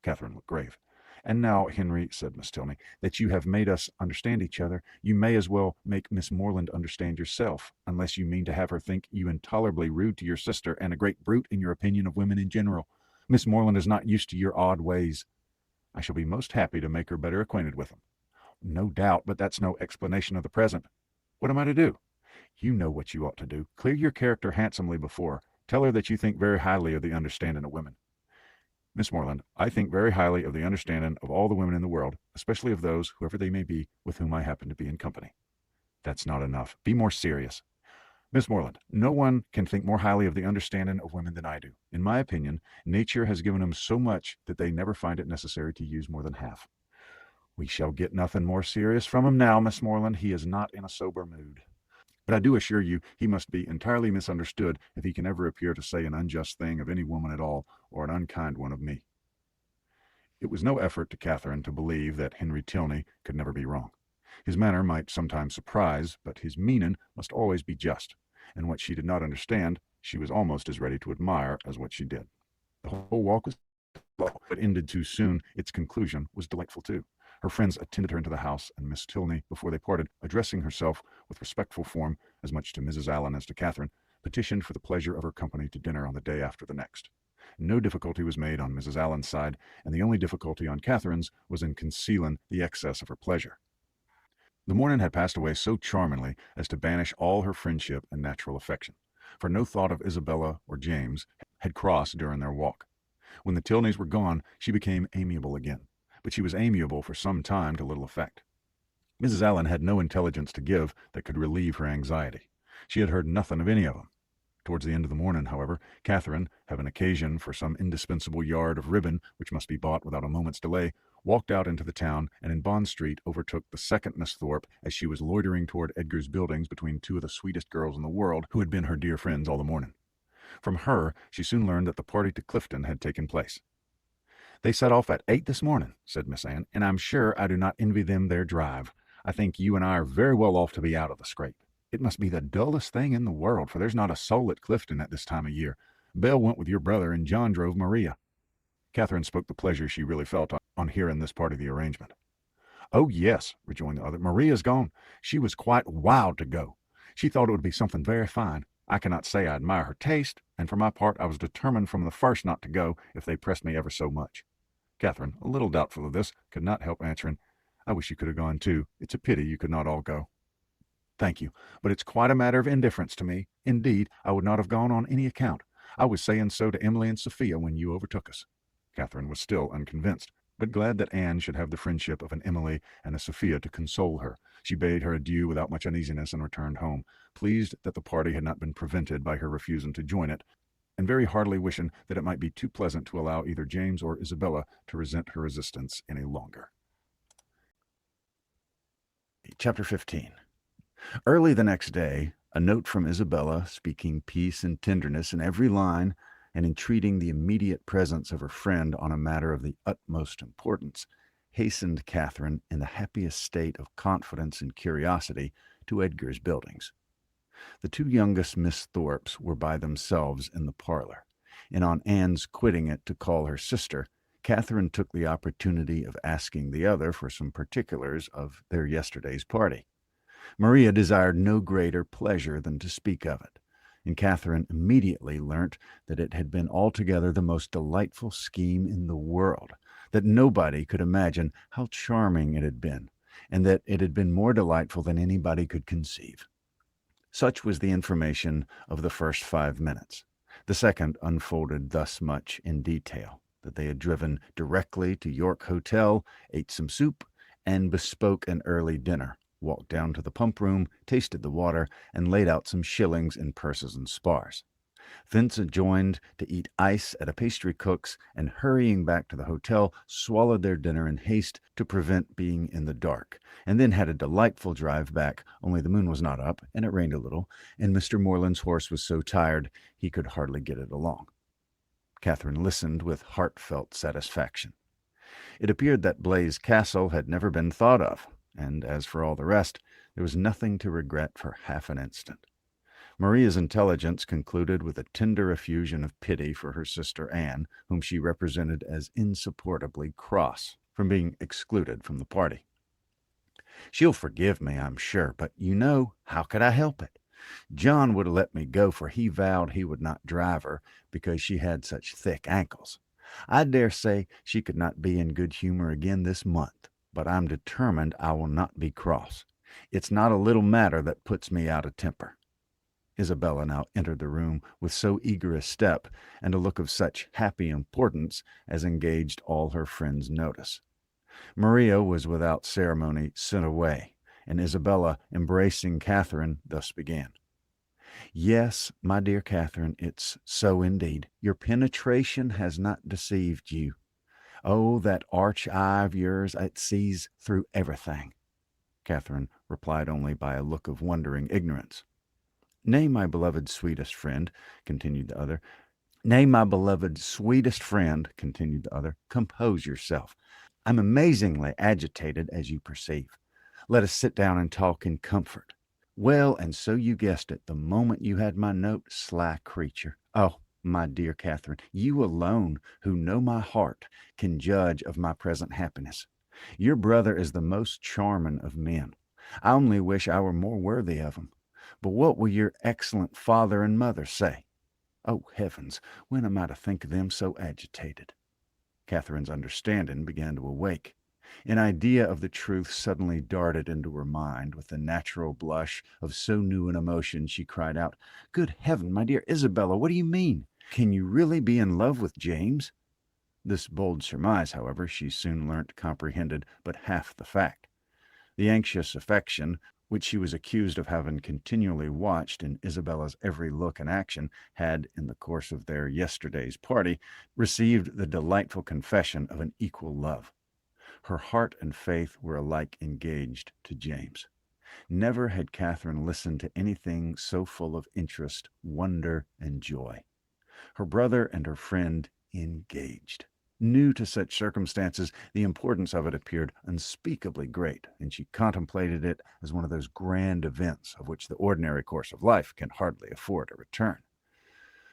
Catherine looked grave. "And now, Henry," said Miss Tilney, "that you have made us understand each other, you may as well make Miss Morland understand yourself, unless you mean to have her think you intolerably rude to your sister and a great brute in your opinion of women in general. Miss Morland is not used to your odd ways." "I shall be most happy to make her better acquainted with them." "No doubt, but that's no explanation of the present." "What am I to do?" "You know what you ought to do. Clear your character handsomely before. Tell her that you think very highly of the understanding of women." "Miss Morland, I think very highly of the understanding of all the women in the world, especially of those, whoever they may be, with whom I happen to be in company." "That's not enough. Be more serious." "Miss Morland, no one can think more highly of the understanding of women than I do. In my opinion, nature has given them so much that they never find it necessary to use more than half." "We shall get nothing more serious from him now, Miss Morland. He is not in a sober mood. But I do assure you he must be entirely misunderstood if he can ever appear to say an unjust thing of any woman at all, or an unkind one of me." It was no effort to Catherine to believe that Henry Tilney could never be wrong. His manner might sometimes surprise, but his meaning must always be just, and what she did not understand she was almost as ready to admire as what she did. The whole walk was slow, but ended too soon. Its conclusion was delightful too. Her friends attended her into the house, and Miss Tilney, before they parted, addressing herself with respectful form as much to Mrs. Allen as to Catherine, petitioned for the pleasure of her company to dinner on the day after the next. No difficulty was made on Mrs. Allen's side, and the only difficulty on Catherine's was in concealing the excess of her pleasure. The morning had passed away so charmingly as to banish all her friendship and natural affection, for no thought of Isabella or James had crossed during their walk. When the Tilneys were gone, she became amiable again, but she was amiable for some time to little effect. Mrs. Allen had no intelligence to give that could relieve her anxiety. She had heard nothing of any of them. Towards the end of the morning, however, Catherine, having occasion for some indispensable yard of ribbon which must be bought without a moment's delay, walked out into the town, and in Bond Street overtook the second Miss Thorpe as she was loitering toward Edgar's buildings between 2 of the sweetest girls in the world, who had been her dear friends all the morning. From her, she soon learned that the party to Clifton had taken place. "They set off at 8 this morning," said Miss Anne, "and I'm sure I do not envy them their drive. I think you and I are very well off to be out of the scrape. It must be the dullest thing in the world, for there's not a soul at Clifton at this time of year. Belle went with your brother, and John drove Maria." Catherine spoke the pleasure she really felt on hearing this part of the arrangement. "Oh, yes," rejoined the other. "Maria's gone. She was quite wild to go. She thought it would be something very fine. I cannot say I admire her taste, and for my part I was determined from the first not to go if they pressed me ever so much." Catherine, a little doubtful of this, could not help answering, "I wish you could have gone too. It's a pity you could not all go." "Thank you, but it's quite a matter of indifference to me. Indeed, I would not have gone on any account. I was saying so to Emily and Sophia when you overtook us." Catherine was still unconvinced, but glad that Anne should have the friendship of an Emily and a Sophia to console her. She bade her adieu without much uneasiness and returned home, pleased that the party had not been prevented by her refusing to join it, and very heartily wishing that it might be too pleasant to allow either James or Isabella to resent her resistance any longer. Chapter 15. Early the next day, a note from Isabella, speaking peace and tenderness in every line, and entreating the immediate presence of her friend on a matter of the utmost importance, hastened Catherine, in the happiest state of confidence and curiosity, to Edgar's buildings. The two youngest Miss Thorpes were by themselves in the parlor, and on Anne's quitting it to call her sister, Catherine took the opportunity of asking the other for some particulars of their yesterday's party. Maria desired no greater pleasure than to speak of it, and Catherine immediately learnt that it had been altogether the most delightful scheme in the world, that nobody could imagine how charming it had been, and that it had been more delightful than anybody could conceive. Such was the information of the first 5 minutes. The second unfolded thus much in detail, that they had driven directly to York Hotel, ate some soup, and bespoke an early dinner, walked down to the pump room, tasted the water, and laid out some shillings in purses and spars. Thence adjourned to eat ice at a pastry cook's, and hurrying back to the hotel, swallowed their dinner in haste to prevent being in the dark, and then had a delightful drive back, only the moon was not up, and it rained a little, and Mr. Moreland's horse was so tired he could hardly get it along. Catherine listened with heartfelt satisfaction. It appeared that Blaise Castle had never been thought of, and as for all the rest, there was nothing to regret for half an instant. Maria's intelligence concluded with a tender effusion of pity for her sister Anne, whom she represented as insupportably cross from being excluded from the party. "She'll forgive me, I'm sure, but how could I help it? John would have let me go, for he vowed he would not drive her because she had such thick ankles. I dare say she could not be in good humor again this month, but I'm determined I will not be cross. It's not a little matter that puts me out of temper." Isabella now entered the room with so eager a step, and a look of such happy importance, as engaged all her friend's notice. Maria was without ceremony sent away, and Isabella, embracing Catherine, thus began. "Yes, my dear Catherine, it's so indeed. Your penetration has not deceived you. Oh, that arch eye of yours, it sees through everything." Catherine replied only by a look of wondering ignorance. "Nay, my beloved sweetest friend," continued the other, "compose yourself. I'm amazingly agitated, as you perceive. Let us sit down and talk in comfort. Well, and so you guessed it the moment you had my note, sly creature. Oh, my dear Catherine, you alone, who know my heart, can judge of my present happiness. Your brother is the most charming of men. I only wish I were more worthy of him. But what will your excellent father and mother say? Oh, heavens, when am I to think of them so agitated?" Catherine's understanding began to awake. An idea of the truth suddenly darted into her mind. With the natural blush of so new an emotion, she cried out, "Good heaven, my dear Isabella, what do you mean? Can you really be in love with James?" This bold surmise, however, she soon learnt comprehended but half the fact. The anxious affection which she was accused of having continually watched in Isabella's every look and action, had, in the course of their yesterday's party, received the delightful confession of an equal love. Her heart and faith were alike engaged to James. Never had Catherine listened to anything so full of interest, wonder, and joy. Her brother and her friend engaged. New to such circumstances, the importance of it appeared unspeakably great, and she contemplated it as one of those grand events of which the ordinary course of life can hardly afford a return.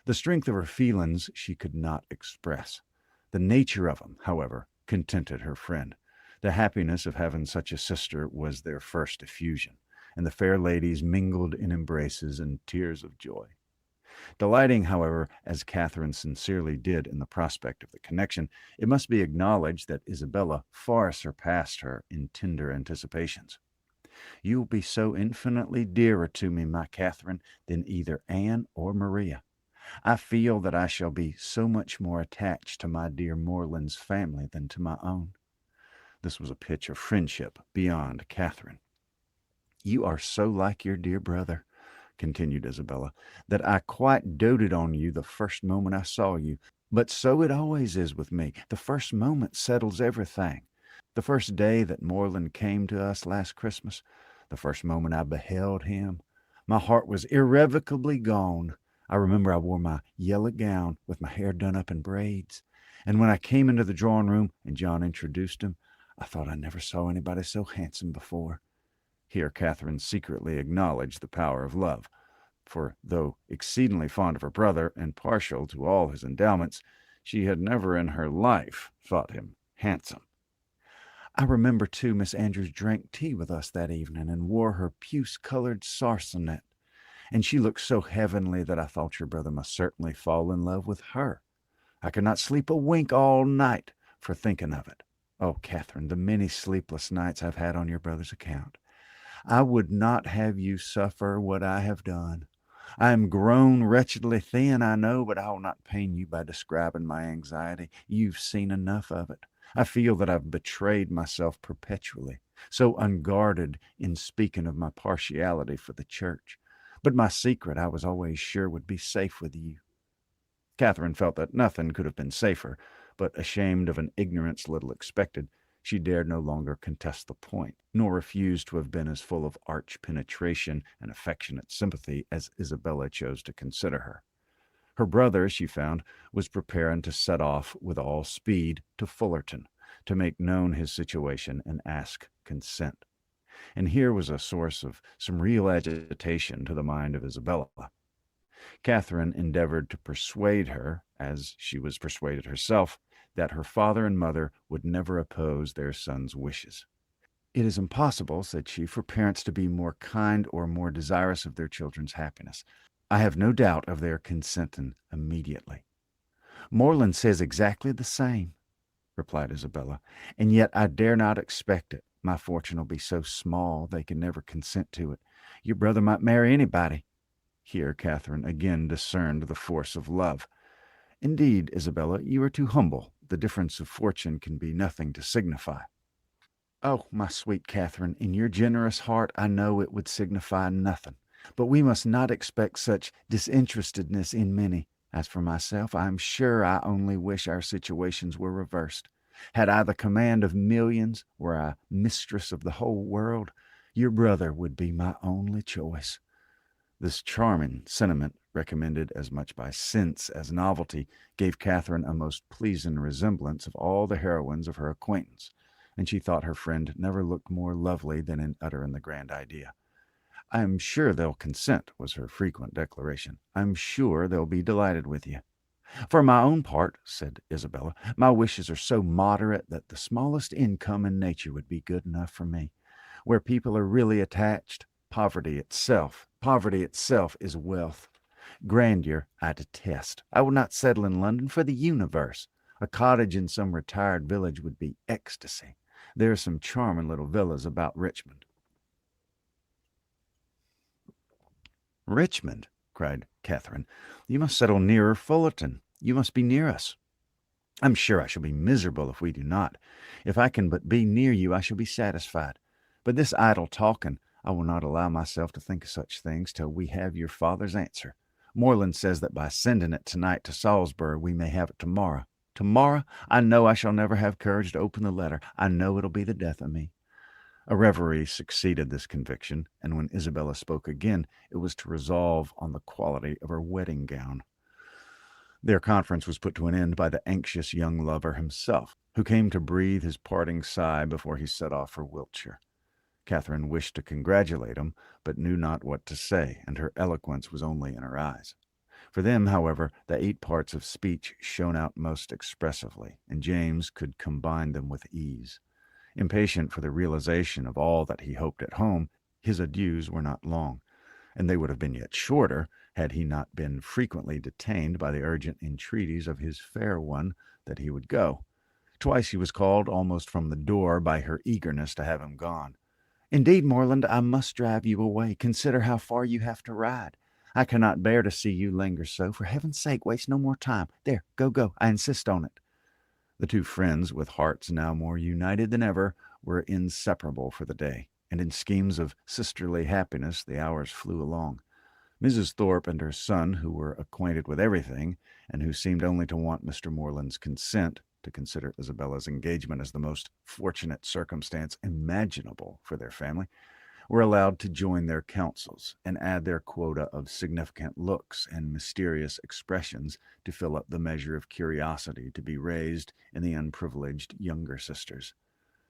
The strength of her feelings she could not express. The nature of them, however, contented her friend. The happiness of having such a sister was their first effusion, and the fair ladies mingled in embraces and tears of joy. Delighting, however, as Catherine sincerely did in the prospect of the connection, it must be acknowledged that Isabella far surpassed her in tender anticipations. "You will be so infinitely dearer to me, my Catherine, than either Anne or Maria. I feel that I shall be so much more attached to my dear Morland's family than to my own." This was a pitch of friendship beyond Catherine. "You are so like your dear brother," continued Isabella, "that I quite doted on you the first moment I saw you. But so it always is with me. The first moment settles everything. The first day that Morland came to us last Christmas, the first moment I beheld him, my heart was irrevocably gone. I remember I wore my yellow gown with my hair done up in braids, and when I came into the drawing room and John introduced him, I thought I never saw anybody so handsome before." Here Catherine secretly acknowledged the power of love, for though exceedingly fond of her brother and partial to all his endowments, she had never in her life thought him handsome. "I remember, too, Miss Andrews drank tea with us that evening and wore her puce-colored sarcenet, and she looked so heavenly that I thought your brother must certainly fall in love with her. I could not sleep a wink all night for thinking of it. Oh, Catherine, the many sleepless nights I've had on your brother's account. I would not have you suffer what I have done. I am grown wretchedly thin, I know, but I will not pain you by describing my anxiety. You've seen enough of it. I feel that I've betrayed myself perpetually, so unguarded in speaking of my partiality for the church. But my secret I was always sure would be safe with you." Catherine felt that nothing could have been safer, but ashamed of an ignorance little expected, she dared no longer contest the point, nor refuse to have been as full of arch penetration and affectionate sympathy as Isabella chose to consider her. Her brother, she found, was preparing to set off with all speed to Fullerton, to make known his situation and ask consent. And here was a source of some real agitation to the mind of Isabella. Catherine endeavored to persuade her, as she was persuaded herself, that her father and mother would never oppose their son's wishes. "It is impossible," said she, "for parents to be more kind or more desirous of their children's happiness. I have no doubt of their consenting immediately." "Morland says exactly the same," replied Isabella, "and yet I dare not expect it. My fortune will be so small they can never consent to it. Your brother might marry anybody." Here Catherine again discerned the force of love. "Indeed, Isabella, you are too humble. The difference of fortune can be nothing to signify." "Oh, my sweet Catherine, in your generous heart I know it would signify nothing. But we must not expect such disinterestedness in many. As for myself, I am sure I only wish our situations were reversed. Had I the command of millions, were I mistress of the whole world, your brother would be my only choice." This charming sentiment, recommended as much by sense as novelty, gave Catherine a most pleasing resemblance of all the heroines of her acquaintance, and she thought her friend never looked more lovely than in uttering the grand idea. "I am sure they'll consent," was her frequent declaration. "I'm sure they'll be delighted with you." "For my own part," said Isabella, "my wishes are so moderate that the smallest income in nature would be good enough for me. Where people are really attached, poverty itself is wealth. Grandeur I detest. I will not settle in London for the universe. A cottage in some retired village would be ecstasy. There are some charming little villas about Richmond." "Richmond!" cried Catherine. "You must settle nearer Fullerton. You must be near us." "I'm sure I shall be miserable if we do not. If I can but be near you, I shall be satisfied. But this idle talking, I will not allow myself to think of such things till we have your father's answer. Morland says that by sending it tonight to Salisbury we may have it tomorrow. Tomorrow? I know I shall never have courage to open the letter. I know it'll be the death of me." A reverie succeeded this conviction, and when Isabella spoke again, it was to resolve on the quality of her wedding gown. Their conference was put to an end by the anxious young lover himself, who came to breathe his parting sigh before he set off for Wiltshire. Catherine wished to congratulate him, but knew not what to say, and her eloquence was only in her eyes. For them, however, the 8 parts of speech shone out most expressively, and James could combine them with ease. Impatient for the realization of all that he hoped at home, his adieus were not long, and they would have been yet shorter had he not been frequently detained by the urgent entreaties of his fair one that he would go. Twice he was called almost from the door by her eagerness to have him gone. "Indeed, Morland, I must drive you away. Consider how far you have to ride. I cannot bear to see you linger so. For heaven's sake, waste no more time. There, go. I insist on it." The two friends, with hearts now more united than ever, were inseparable for the day, and in schemes of sisterly happiness the hours flew along. Mrs. Thorpe and her son, who were acquainted with everything, and who seemed only to want Mr. Morland's consent to consider Isabella's engagement as the most fortunate circumstance imaginable for their family, were allowed to join their counsels and add their quota of significant looks and mysterious expressions to fill up the measure of curiosity to be raised in the unprivileged younger sisters.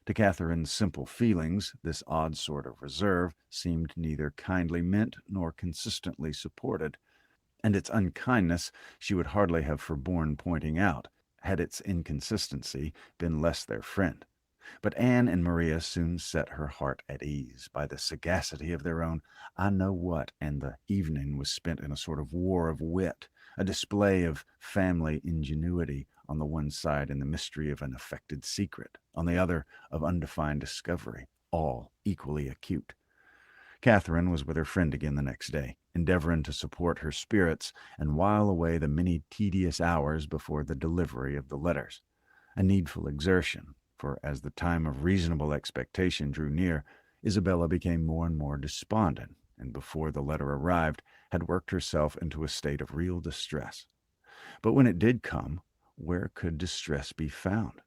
To Catherine's simple feelings, this odd sort of reserve seemed neither kindly meant nor consistently supported, and its unkindness she would hardly have forborne pointing out, had its inconsistency been less their friend. But Anne and Maria soon set her heart at ease by the sagacity of their own I know what, and the evening was spent in a sort of war of wit, a display of family ingenuity on the one side and the mystery of an affected secret, on the other of undefined discovery, all equally acute. Catherine was with her friend again the next day, endeavoring to support her spirits and while away the many tedious hours before the delivery of the letters. A needful exertion, for as the time of reasonable expectation drew near, Isabella became more and more despondent, and before the letter arrived had worked herself into a state of real distress. But when it did come, where could distress be found?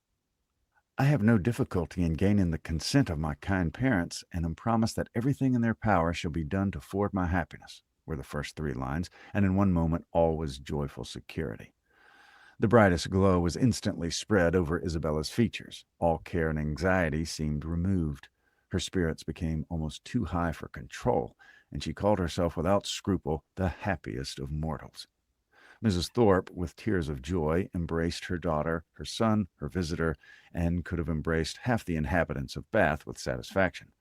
"I have no difficulty in gaining the consent of my kind parents, and am promised that everything in their power shall be done to forward my happiness," were the first 3 lines, and in one moment all was joyful security. The brightest glow was instantly spread over Isabella's features. All care and anxiety seemed removed. Her spirits became almost too high for control, and she called herself without scruple the happiest of mortals. Mrs. Thorpe, with tears of joy, embraced her daughter, her son, her visitor, and could have embraced half the inhabitants of Bath with satisfaction.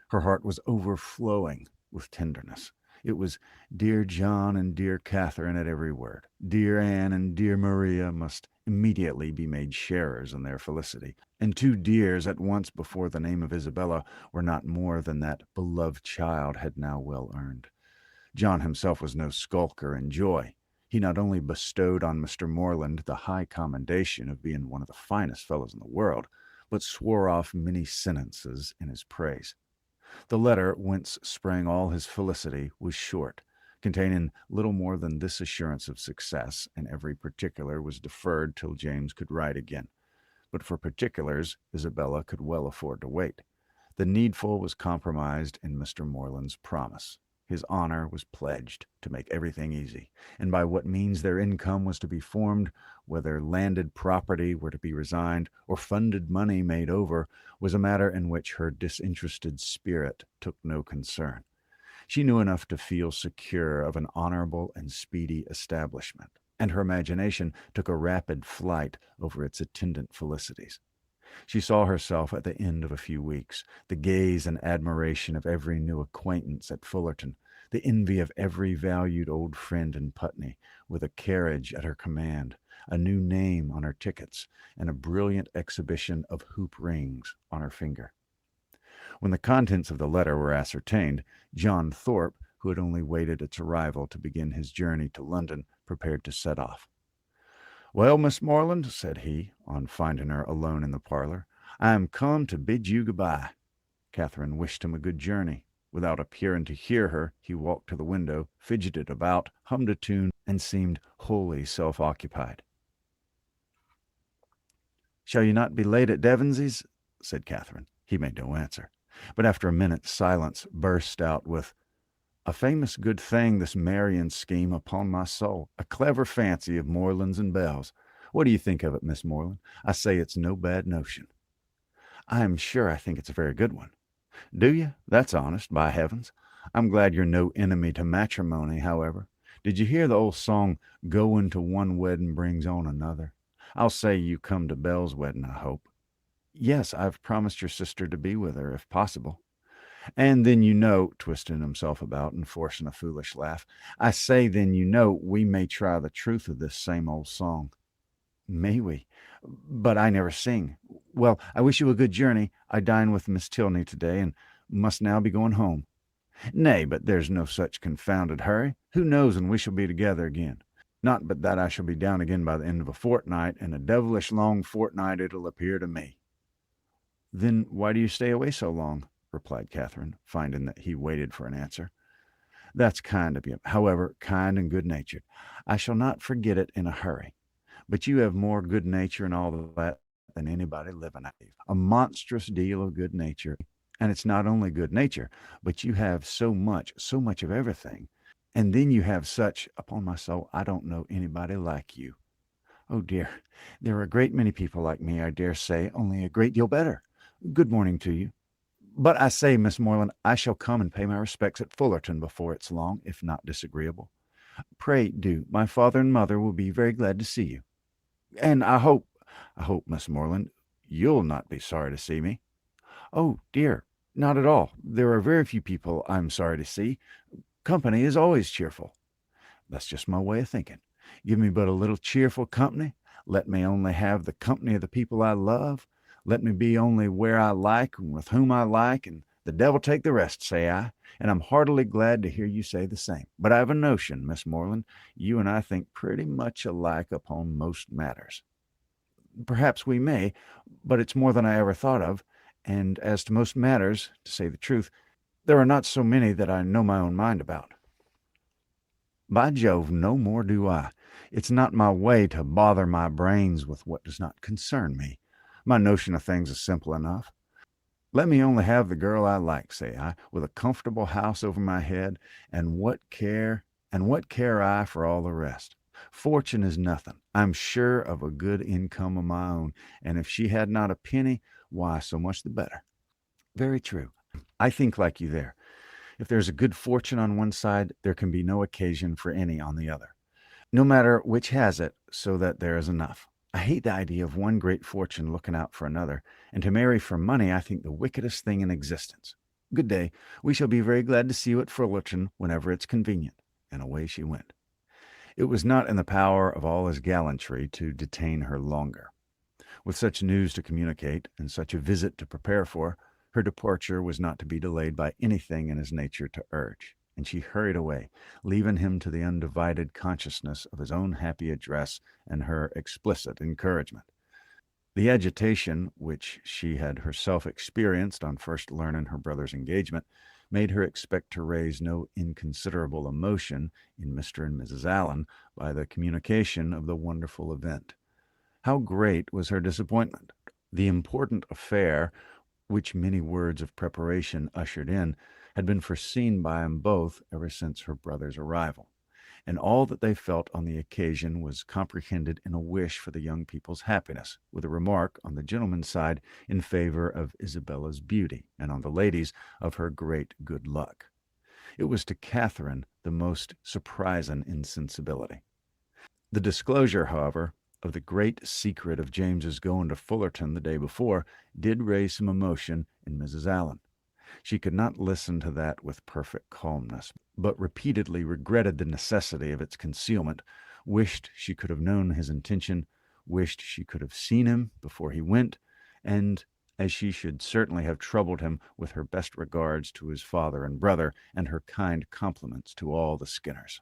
Her heart was overflowing with tenderness. It was dear John and dear Catherine at every word. Dear Anne and dear Maria must immediately be made sharers in their felicity, and 2 dears at once before the name of Isabella were not more than that beloved child had now well earned. John himself was no skulker in joy. He not only bestowed on Mr. Morland the high commendation of being one of the finest fellows in the world, but swore off many sentences in his praise. The letter, whence sprang all his felicity, was short, containing little more than this assurance of success, and every particular was deferred till James could write again. But for particulars, Isabella could well afford to wait. The needful was compromised in Mr. Morland's promise. His honor was pledged to make everything easy, and by what means their income was to be formed, whether landed property were to be resigned, or funded money made over, was a matter in which her disinterested spirit took no concern. She knew enough to feel secure of an honorable and speedy establishment, and her imagination took a rapid flight over its attendant felicities. She saw herself at the end of a few weeks, the gaze and admiration of every new acquaintance at Fullerton, the envy of every valued old friend in Putney, with a carriage at her command, a new name on her tickets, and a brilliant exhibition of hoop rings on her finger. When the contents of the letter were ascertained, John Thorpe, who had only waited its arrival to begin his journey to London, prepared to set off. "Well, Miss Morland," said he, on finding her alone in the parlor, "I am come to bid you good-bye." Catherine wished him a good journey. Without appearing to hear her, he walked to the window, fidgeted about, hummed a tune, and seemed wholly self-occupied. "Shall you not be late at Devonsy's?" said Catherine. He made no answer, but after a minute's silence burst out with, A famous good thing, this marrying scheme, upon my soul. A clever fancy of Moreland's and Bell's. What do you think of it, Miss Moreland? I say it's no bad notion. I am sure I think it's a very good one. Do you? That's honest, by heavens. I'm glad you're no enemy to matrimony, however. Did you hear the old song, "Going to one wedding brings on another"? I'll say you come to Belle's wedding, I hope. Yes, I've promised your sister to be with her, if possible. And then twisting himself about and forcing a foolish laugh, I say then we may try the truth of this same old song. May we? But I never sing. Well, I wish you a good journey. I dine with Miss Tilney today, and must now be going home. Nay, but there's no such confounded hurry. Who knows when we shall be together again? Not but that I shall be down again by the end of a fortnight, and a devilish long fortnight it'll appear to me. Then why do you stay away so long? Replied Catherine, finding that he waited for an answer. That's kind of you. However, kind and good-natured. I shall not forget it in a hurry. But you have more good nature and all that than anybody living. A monstrous deal of good nature. And it's not only good nature, but you have so much of everything. And then you have such, upon my soul, I don't know anybody like you. Oh dear, there are a great many people like me, I dare say, only a great deal better. Good morning to you. But I say, Miss Moreland, I shall come and pay my respects at Fullerton before it's long, if not disagreeable. Pray do. My father and mother will be very glad to see you. And I hope, Miss Moreland, you'll not be sorry to see me. Oh, dear, not at all. There are very few people I'm sorry to see. Company is always cheerful. That's just my way of thinking. Give me but a little cheerful company. Let me only have the company of the people I love. Let me be only where I like and with whom I like, and the devil take the rest, say I. And I'm heartily glad to hear you say the same. But I have a notion, Miss Moreland, you and I think pretty much alike upon most matters. Perhaps we may, but it's more than I ever thought of. And as to most matters, to say the truth, there are not so many that I know my own mind about. By Jove, no more do I. It's not my way to bother my brains with what does not concern me. My notion of things is simple enough. Let me only have the girl I like, say I, with a comfortable house over my head, and what care I for all the rest? Fortune is nothing. I'm sure of a good income of my own, and if she had not a penny, why, so much the better. Very true. I think like you there. If there's a good fortune on one side, there can be no occasion for any on the other. No matter which has it, so that there is enough. I hate the idea of one great fortune looking out for another, and to marry for money I think the wickedest thing in existence. Good day. We shall be very glad to see you at Fullerton whenever it's convenient. And away she went. It was not in the power of all his gallantry to detain her longer. With such news to communicate, and such a visit to prepare for, her departure was not to be delayed by anything in his nature to urge, and she hurried away, leaving him to the undivided consciousness of his own happy address and her explicit encouragement. The agitation which she had herself experienced on first learning her brother's engagement made her expect to raise no inconsiderable emotion in Mr. and Mrs. Allen by the communication of the wonderful event. How great was her disappointment! The important affair, which many words of preparation ushered in, had been foreseen by them both ever since her brother's arrival, and all that they felt on the occasion was comprehended in a wish for the young people's happiness, with a remark on the gentleman's side in favor of Isabella's beauty, and on the lady's of her great good luck. It was to Catherine the most surprising insensibility. The disclosure, however, of the great secret of James's going to Fullerton the day before did raise some emotion in Mrs. Allen. She could not listen to that with perfect calmness, but repeatedly regretted the necessity of its concealment, wished she could have known his intention, wished she could have seen him before he went, and as she should certainly have troubled him with her best regards to his father and brother, and her kind compliments to all the Skinners.